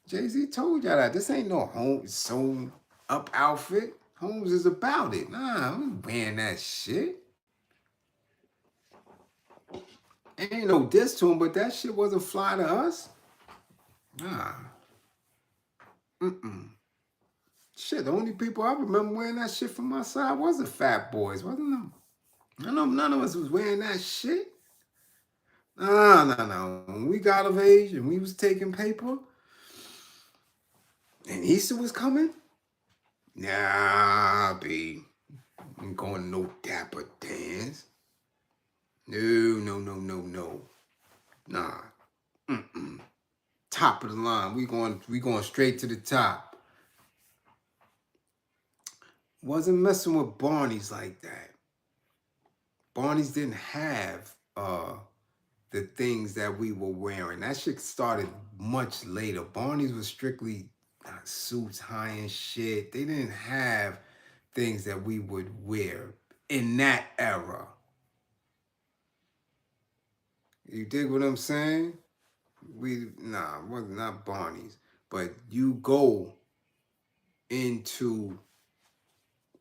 Jay-Z told y'all that. This ain't no home sewn up outfit. Holmes is about it. Nah, I'm wearing that shit. Ain't no diss to him, but that shit wasn't fly to us. Nah. Shit, the only people I remember wearing that shit from my side was the fat boys, wasn't them? None of us was wearing that shit. No. When we got of age and we was taking paper and Easter was coming, nah, B. I'm going to no Dapper dance. No. Nah. Top of the line. We going straight to the top. Wasn't messing with Barney's like that. Barney's didn't have the things that we were wearing. That shit started much later. Barney's was strictly suits, high-end shit. They didn't have things that we would wear in that era. You dig what I'm saying? It was not Barney's. But you go into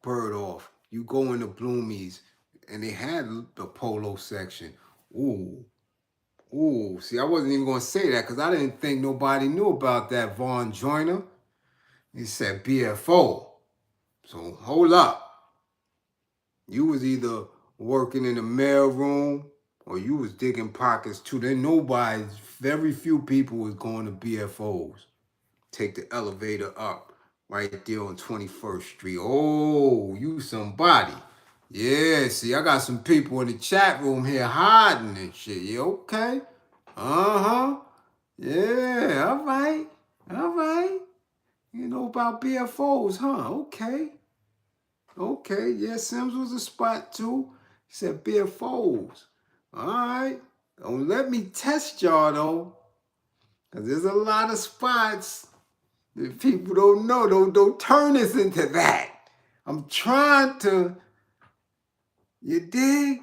Bird Off, you go into Bloomies, and they had the polo section. Ooh, ooh. See, I wasn't even gonna say that because I didn't think nobody knew about that Von Joyner. He said BFO. So hold up. You was either working in the mail room or you was digging pockets too. Then nobody, very few people was going to BFOs. Take the elevator up right there on 21st Street. Oh, you somebody. Yeah, see, I got some people in the chat room here hiding and shit. Yeah, okay. Uh-huh. Yeah, all right. All right. You know about BFOs, huh? Okay. Okay, yeah, Sims was a spot too. He said BFOs. All right. Don't let me test y'all though. Cause there's a lot of spots that people don't know. Don't turn this into that. I'm trying to, you dig?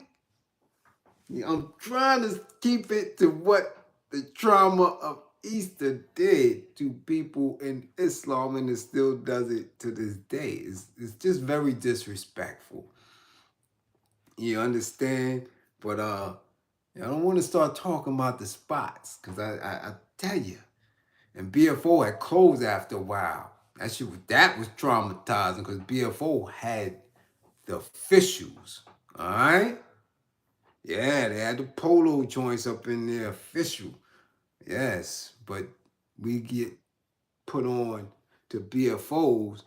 I'm trying to keep it to what the trauma of Easter did to people in Islam, and it still does it to this day. It's just very disrespectful. You understand? But I don't want to start talking about the spots, because I tell you, and BFO had closed after a while. That was traumatizing, because BFO had the officials. All right? Yeah, they had the polo joints up in there, official. Yes, but we get put on to BFOs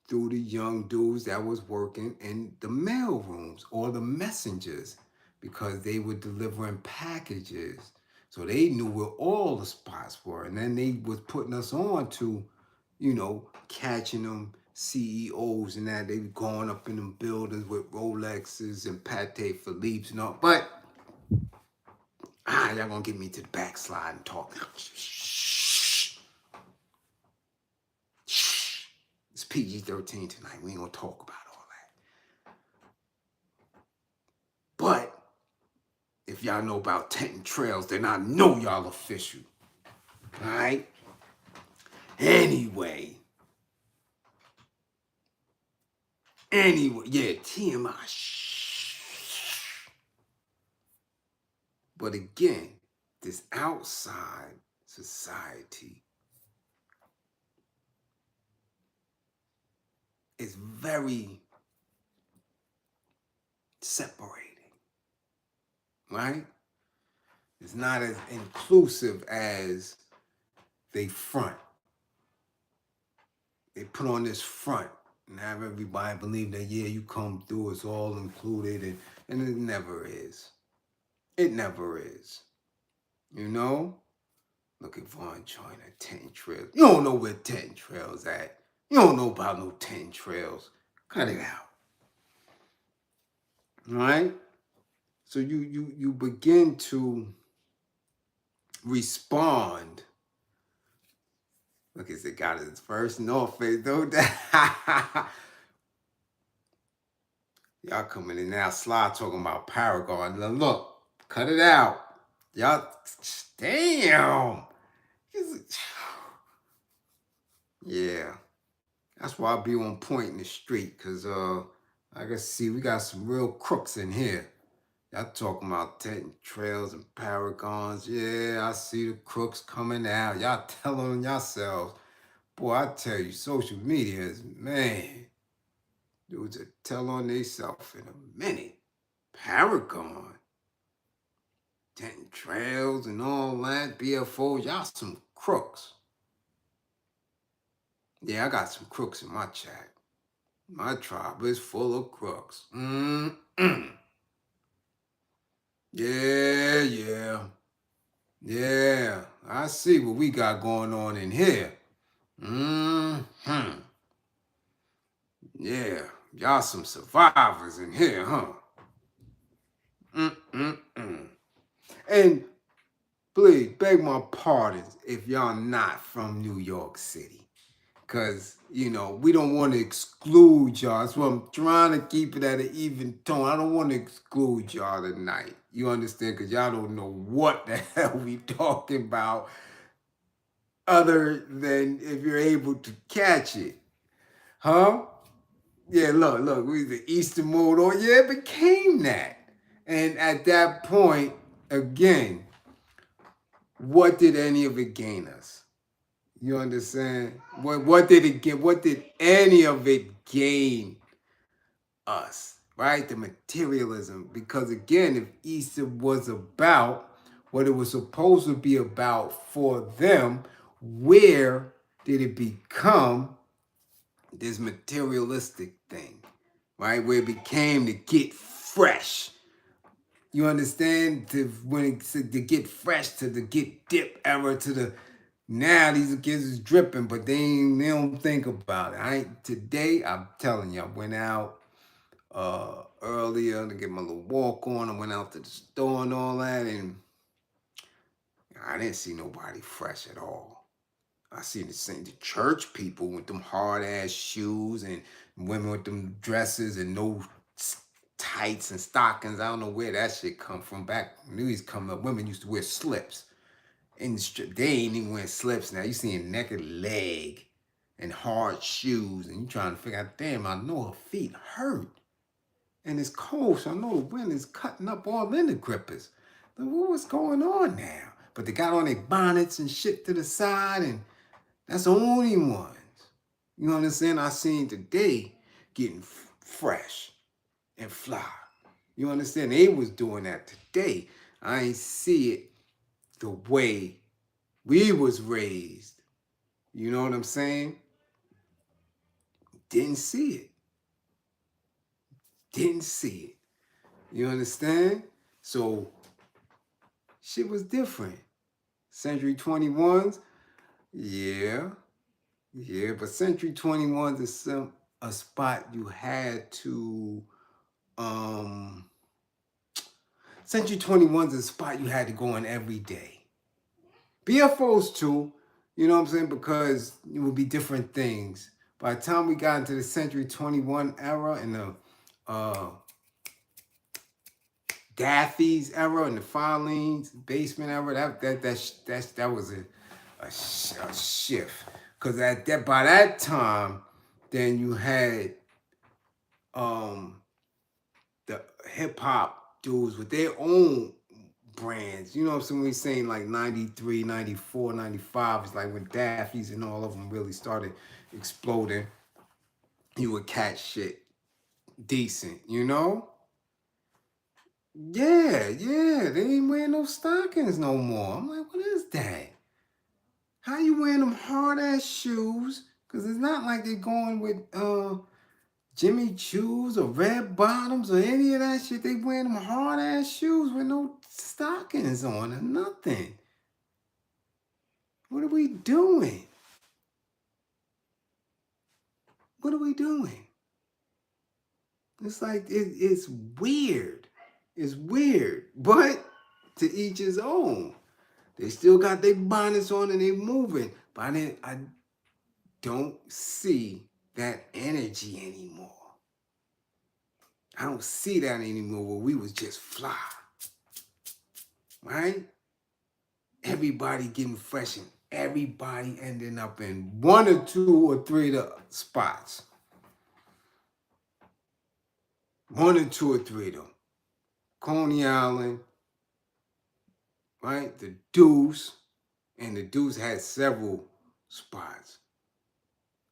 through the young dudes that was working in the mail rooms or the messengers, because they were delivering packages. So they knew where all the spots were. And then they was putting us on to, catching them CEOs and that. They were going up in them buildings with Rolexes and Patek Philippe's and all. But y'all gonna get me to the backslide and talk. Shh. Shh. It's PG-13 tonight. We ain't gonna talk about all that. But if y'all know about Tenton Trails, then I know y'all official. All right? Anyway, yeah, TMI. Shh. But again, this outside society is very separating, right? It's not as inclusive as they front. They put on this front and have everybody believe that, yeah, you come through, it's all included, and it never is. It never is. You know? Look at Von Joyner, Tenton Trails. You don't know where Tenton Trails at. You don't know about no Tenton Trails. Cut it out. All right? So you begin to respond. Look, it's it got his first North Face, don't that? Y'all coming in now, Sly talking about Paragon. Look, cut it out. Y'all, damn. Yeah. That's why I be on point in the street, because I can see we got some real crooks in here. Y'all talking about Tenton Trails and Paragons. Yeah, I see the crooks coming out. Y'all telling yourselves. Boy, I tell you, social media is, man, dudes are tell on themselves in a minute. Paragon, Tenton Trails and all that, BFO, y'all some crooks. Yeah, I got some crooks in my chat. My tribe is full of crooks. Yeah. Yeah, I see what we got going on in here. Yeah, y'all some survivors in here, huh? And please beg my pardons if y'all not from New York City. Cause we don't want to exclude y'all. That's why I'm trying to keep it at an even tone. I don't want to exclude y'all tonight. You understand? Cause y'all don't know what the hell we talking about, other than if you're able to catch it. Huh? Yeah, look, we the Easter mode. Oh, yeah, it became that. And at that point, again, what did any of it gain us? You understand? What did it get? What did any of it gain us? Right? The materialism. Because again, if Easter was about what it was supposed to be about for them, where did it become this materialistic thing? Right? Where it became to get fresh. You understand? When it's to get fresh, to the get dip era, to the now these kids is dripping, but they don't think about it. Today, I'm telling you, I went out earlier to get my little walk on. I went out to the store and all that, and I didn't see nobody fresh at all. I see the church people with them hard ass shoes and women with them dresses and no tights and stockings. I don't know where that shit come from. Back when these come up, women used to wear slips. In the strip, they ain't even wearing slips now. You see a naked leg and hard shoes, and you trying to figure out, damn, I know her feet hurt. And it's cold, so I know the wind is cutting up all in the grippers. Like, what's going on now? But they got on their bonnets and shit to the side, and that's the only ones. You know what I'm saying? I seen today getting fresh and fly. You understand? They was doing that today. I ain't see it the way we was raised. You know what I'm saying? Didn't see it. Didn't see it. You understand? So shit was different. Century 21s, yeah. Yeah, but Century 21s is a spot you had to Century 21s is a spot you had to go in every day. BFOs too, you know what I'm saying? Because it would be different things. By the time we got into the Century 21 era and the Daffy's era and the Filene's basement era, that was a shift. Because by that time, then you had the hip hop dudes with their own brands. You know what I'm saying? When we're saying like 93, 94, 95, it's like when Daffy's and all of them really started exploding, you would catch shit decent, you know? Yeah, they ain't wearing no stockings no more. I'm like, what is that? How you wearing them hard ass shoes? Cause it's not like they're going with Jimmy Choo's or red bottoms or any of that shit. They wearing them hard ass shoes with no stockings on or nothing. What are we doing? What are we doing? It's like it's weird. It's weird, but to each his own. They still got their bonnets on and they moving, but I don't see that energy anymore. I don't see that anymore where we was just fly, right? Everybody getting fresh and everybody ending up in one or two or three of the spots. One or two or three of them. Coney Island, right? The Deuce, and the Deuce had several spots.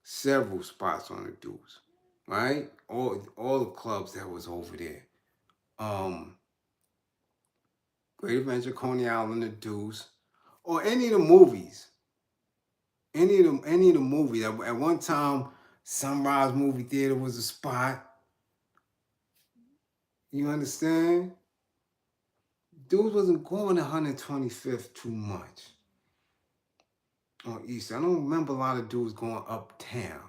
Several spots on the Deuce, right? All the clubs that was over there. Great Adventure, Coney Island, the Deuce, or any of the movies. Any of the movies. At one time, Sunrise Movie Theater was a spot. You understand? Dudes wasn't going to 125th too much on East. I don't remember a lot of dudes going uptown.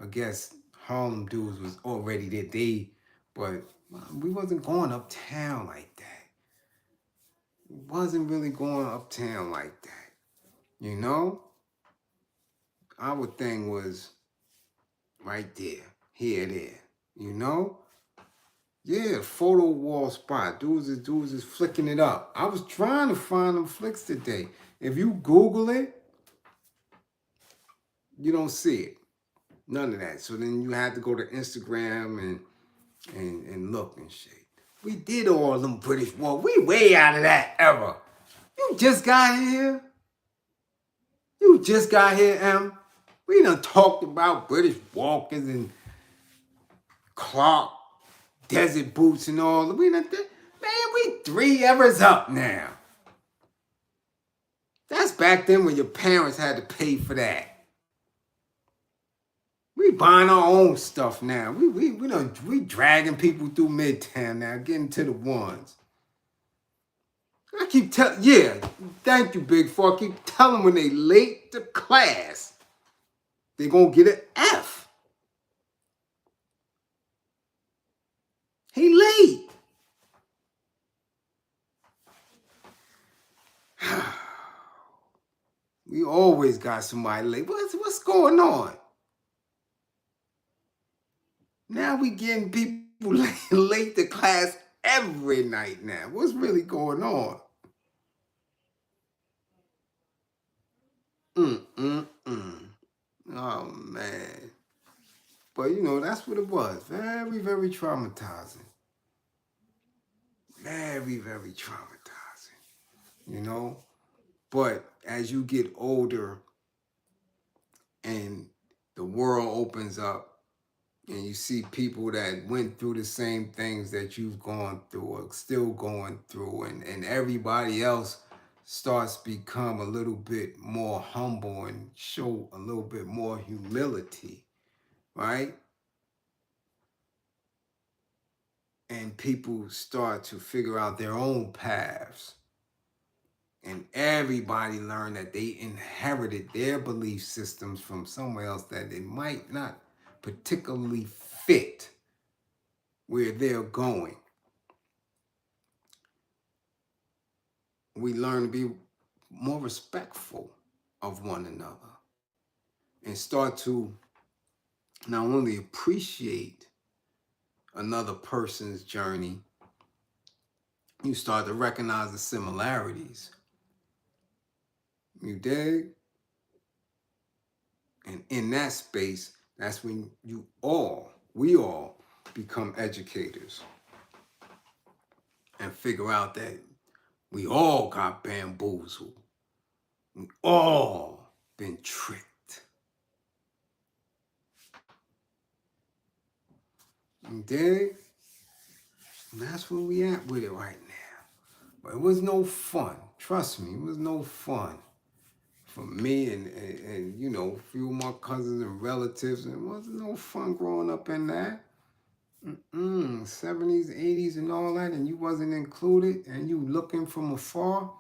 I guess Harlem dudes was already there. But we wasn't going uptown like that. wasn't really going uptown like that. You know? Our thing was right there, here, there. You know? Yeah, photo wall spot. Dudes is flicking it up. I was trying to find them flicks today. If you Google it, you don't see it. None of that. So then you have to go to Instagram and look and shit. We did all them British walk. We way out of that era. You just got here. You just got here, Em. We done talked about British walkers and Clark desert boots and all. We done, man, we 3 eras up now. That's back then when your parents had to pay for that. We buying our own stuff now. We dragging people through Midtown now, getting to the ones. I keep telling, yeah, thank you, Big Four. I keep telling when they late to class, they gonna get an F. He late. We always got somebody late. What's going on? Now we getting people late to class every night now. What's really going on? Oh, man. But, you know, that's what it was. Very, very traumatizing. Very, very traumatizing. You know? But as you get older and the world opens up and you see people that went through the same things that you've gone through or still going through, and everybody else starts to become a little bit more humble and show a little bit more humility, right? And people start to figure out their own paths. And everybody learned that they inherited their belief systems from somewhere else that they might not particularly fit where they're going. We learn to be more respectful of one another and start to not only appreciate another person's journey, you start to recognize the similarities. You dig? And in that space, that's when we all become educators and figure out that we all got bamboozled. We all been tricked. You dig? And that's where we at with it right now. But it was no fun. Trust me, it was no fun for me and you know, a few of my cousins and relatives. And it wasn't no fun growing up in that. 70s, 80s and all that, and you wasn't included and you looking from afar?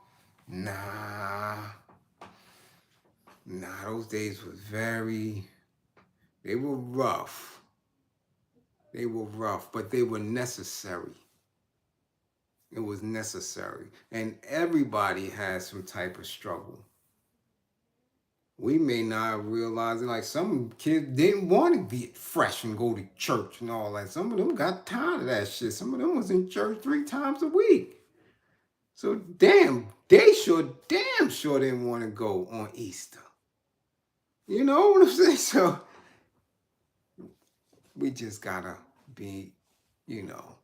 Nah, those days was they were rough. They were rough, but they were necessary. It was necessary. And everybody has some type of struggle. We may not realize it. Like some kids didn't want to get fresh and go to church and all that. Some of them got tired of that shit. Some of them was in church 3 times a week. So damn sure didn't want to go on Easter. You know what I'm saying? So we just gotta be, you know,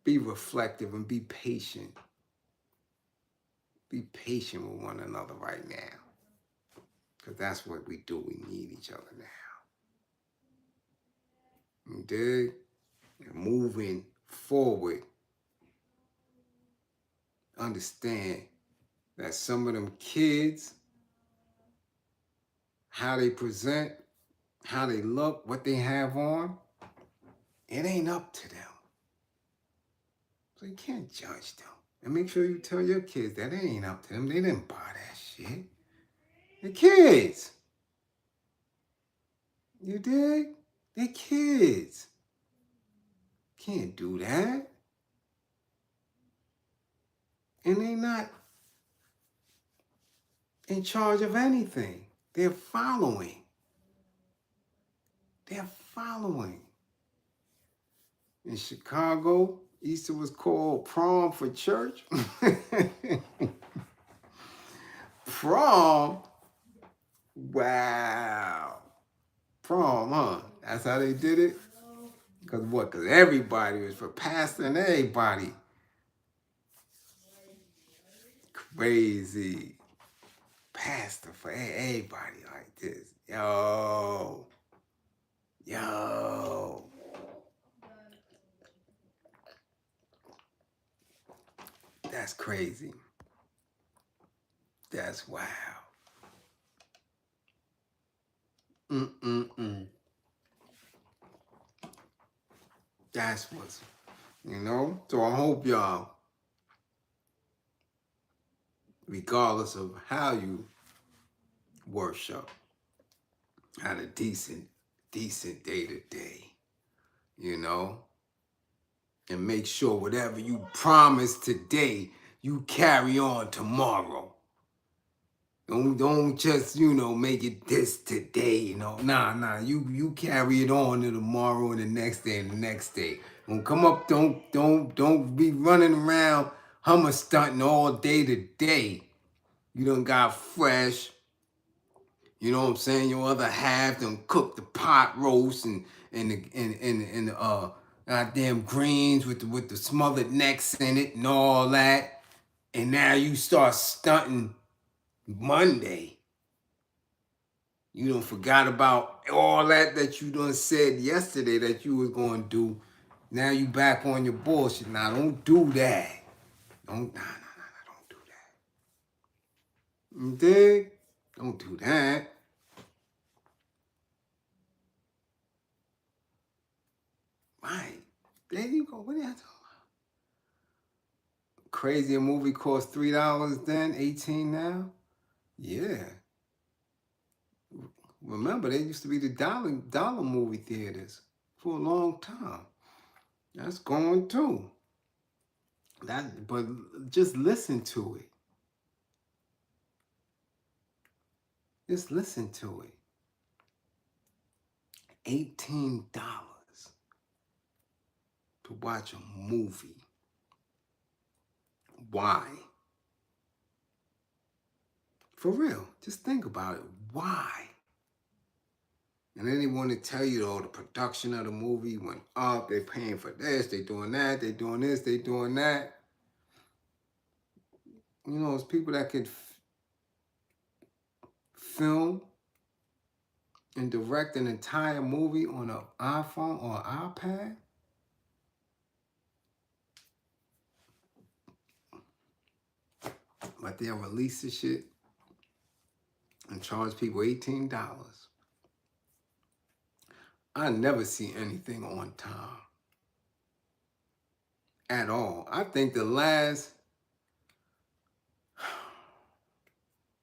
be reflective and be patient. Be patient with one another right now. Because that's what we do. We need each other now. You dig? And moving forward, understand that some of them kids, how they present, how they look, what they have on, it ain't up to them. So you can't judge them. And make sure you tell your kids that it ain't up to them. They didn't buy that shit. The kids. You dig? They kids. Can't do that. And they not in charge of anything. They're following. They're following. In Chicago, Easter was called prom for church. Prom? Wow. Prom, huh? That's how they did it? Because what? Because everybody was for pastor and everybody. Crazy. Pastor for everybody like this. Yo. Yo. That's crazy. That's wow. Mm-mm-mm. That's what's, So I hope y'all, regardless of how you worship, had a decent day to day, and make sure whatever you promise today, you carry on tomorrow. Don't just, make it this today, Nah, you carry it on to tomorrow and the next day and the next day. Don't come up, don't be running around hummer stunting all day today. You done got fresh. You know what I'm saying? Your other half done cooked the pot roast and the goddamn greens with the smothered necks in it and all that. And now you start stunting Monday. You done forgot about all that you done said yesterday that you was gonna do. Now you back on your bullshit. Now don't do that. Don't do that. You dig? Don't do that. Right. There you go. What are you talking about? Crazy, a movie cost $3 then, 18 now? Yeah. Remember, they used to be the dollar movie theaters for a long time. That's gone too. But just listen to it. Just listen to it. $18 to watch a movie. Why? For real, just think about it. Why? And then they want to tell you, the production of the movie went up. They're paying for this. They're doing that. They're doing this. They're doing that. It's people that could film and direct an entire movie on an iPhone or an iPad. But they'll release the shit and charge people $18. I never see anything on time. At all. I think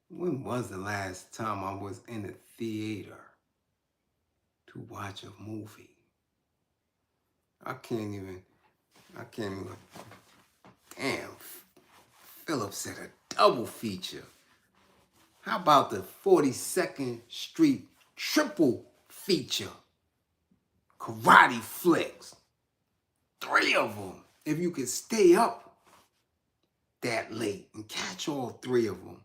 when was the last time I was in a theater to watch a movie? I can't even, damn, Philip said a double feature. How about the 42nd Street triple feature? Karate flicks. 3 of them. If you could stay up that late and catch all 3 of them.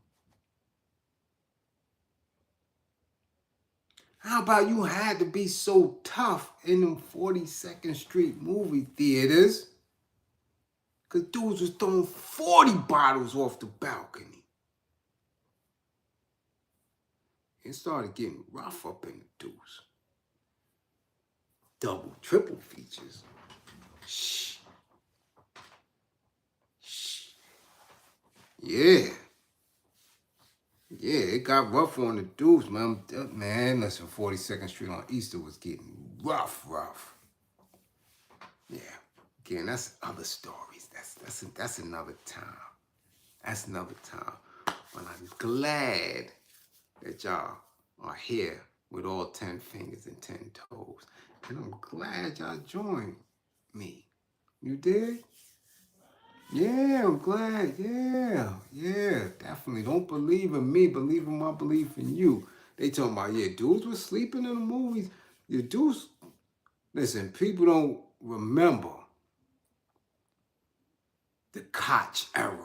How about you had to be so tough in them 42nd Street movie theaters? Because dudes was throwing 40 bottles off the balcony. It started getting rough up in the deuce. Double, triple features. Shh. Yeah. Yeah, it got rough on the deuce, man. Man, listen, 42nd Street on Easter was getting rough. Yeah. Again, that's other stories. That's another time. That's another time. But I'm glad that y'all are here with all 10 fingers and 10 toes. And I'm glad y'all joined me. You did? Yeah, I'm glad. Yeah, yeah, definitely. Don't believe in me, believe in my belief in you. They talking about, yeah, dudes were sleeping in the movies. Yeah, dudes, listen, people don't remember the Koch era.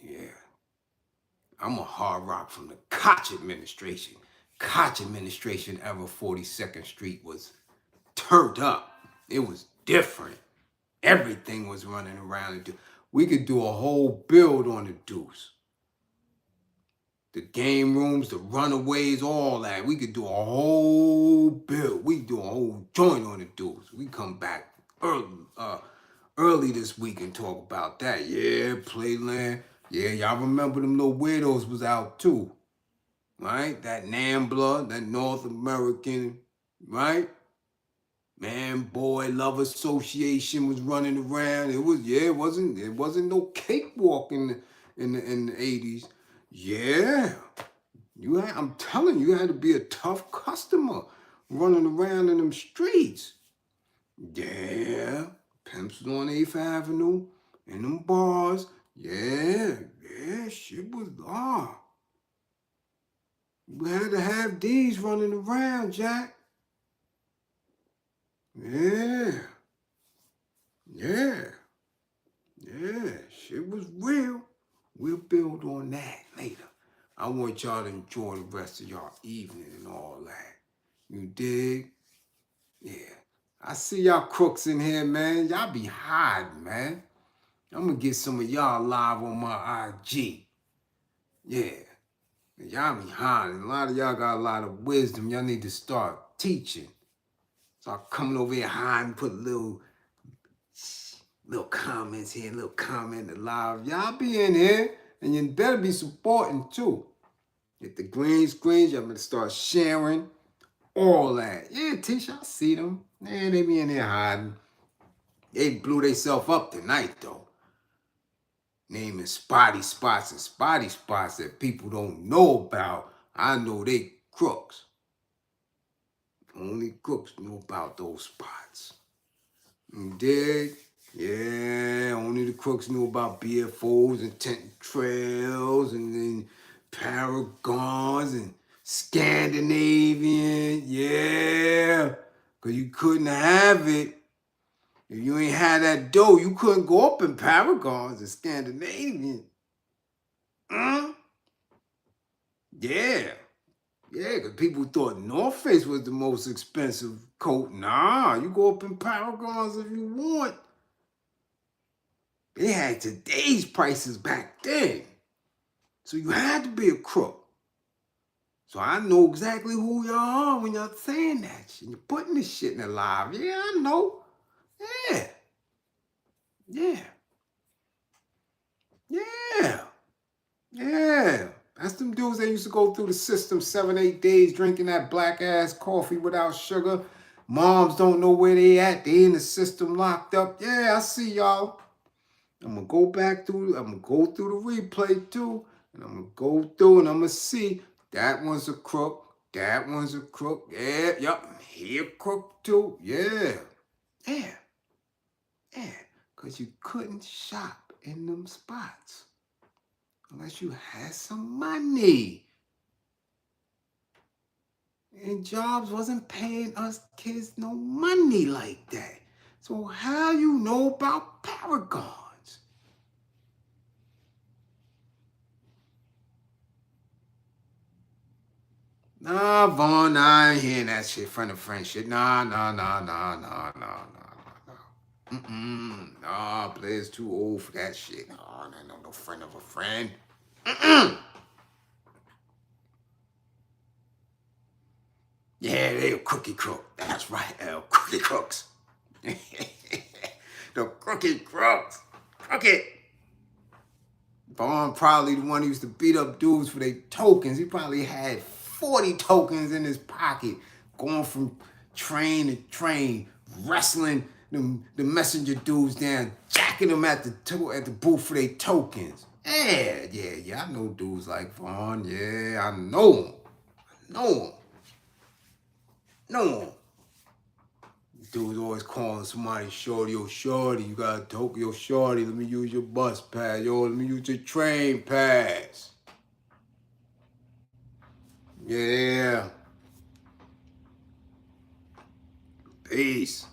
Yeah, I'm a hard rock from the Koch administration. Koch administration era 42nd Street was turned up. It was different. Everything was running around. We could do a whole build on the Deuce. The game rooms, the runaways, all that. We could do a whole build. We could do a whole joint on the Deuce. We come back early this week and talk about that. Yeah, Playland. Yeah, y'all remember them little weirdos was out too. Right? That NAMBLA, that North American, right? Man, boy, love association was running around. It wasn't no cakewalk in the 80s. Yeah. I'm telling you, you had to be a tough customer running around in them streets. Yeah. Pimps on 8th Avenue, in them bars. Yeah, shit was You had to have these running around, Jack. Yeah. Yeah. Yeah, shit was real. We'll build on that later. I want y'all to enjoy the rest of y'all evening and all that. You dig? Yeah. I see y'all crooks in here, man. Y'all be hiding, man. I'm gonna get some of y'all live on my IG. Yeah. Y'all be hiding. A lot of y'all got a lot of wisdom. Y'all need to start teaching. Start coming over here hiding, put little comments here, little comment live. Y'all be in here, and you better be supporting too. Hit the green screens, y'all better start sharing all that. Yeah, Tisha, I see them. Man, they be in there hiding. They blew themselves up tonight, though. Naming spotty spots and spotty spots that people don't know about. I know they crooks. Only crooks know about those spots. You dig? Yeah, only the crooks knew about BFOs and tent trails and then Paragons and Scandinavian. Yeah, because you couldn't have it. If you ain't had that dough, you couldn't go up in Paragons and Scandinavian. Yeah. Yeah, because people thought North Face was the most expensive coat. Nah, you go up in Paragons if you want. They had today's prices back then. So you had to be a crook. So I know exactly who y'all are when y'all saying that shit. You're putting this shit in the live. Yeah, I know. Yeah. Yeah. Yeah. Yeah. That's them dudes that used to go through the system 7-8 days drinking that black ass coffee without sugar. Moms don't know where they at. They in the system locked up. Yeah, I see y'all. I'm gonna go through the replay too. And I'm gonna go through and I'm gonna see that one's a crook. That one's a crook. Yeah, yup. He a crook too. Yeah. Yeah. Yeah. Cause you couldn't shop in them spots. Unless you had some money. And Jobs wasn't paying us kids no money like that. So how you know about Paragons? Nah, Vaughn, I ain't hearing that shit, friend of friend shit. Nah. Nah, Bliz too old for that shit. Nah, no friend of a friend. Yeah, they a cookie crook. That's right, cookie crooks. The cookie crooks. Crooked. Vaughn probably the one who used to beat up dudes for their tokens. He probably had 40 tokens in his pocket, going from train to train, wrestling the messenger dudes down, jacking them at the booth for their tokens. Yeah. I know dudes like Vaughn. Yeah, I know him. Know him. Dude's always calling somebody shorty, yo, shorty, you got a Tokyo shorty, let me use your bus pass, yo, let me use your train pass. Yeah. Peace.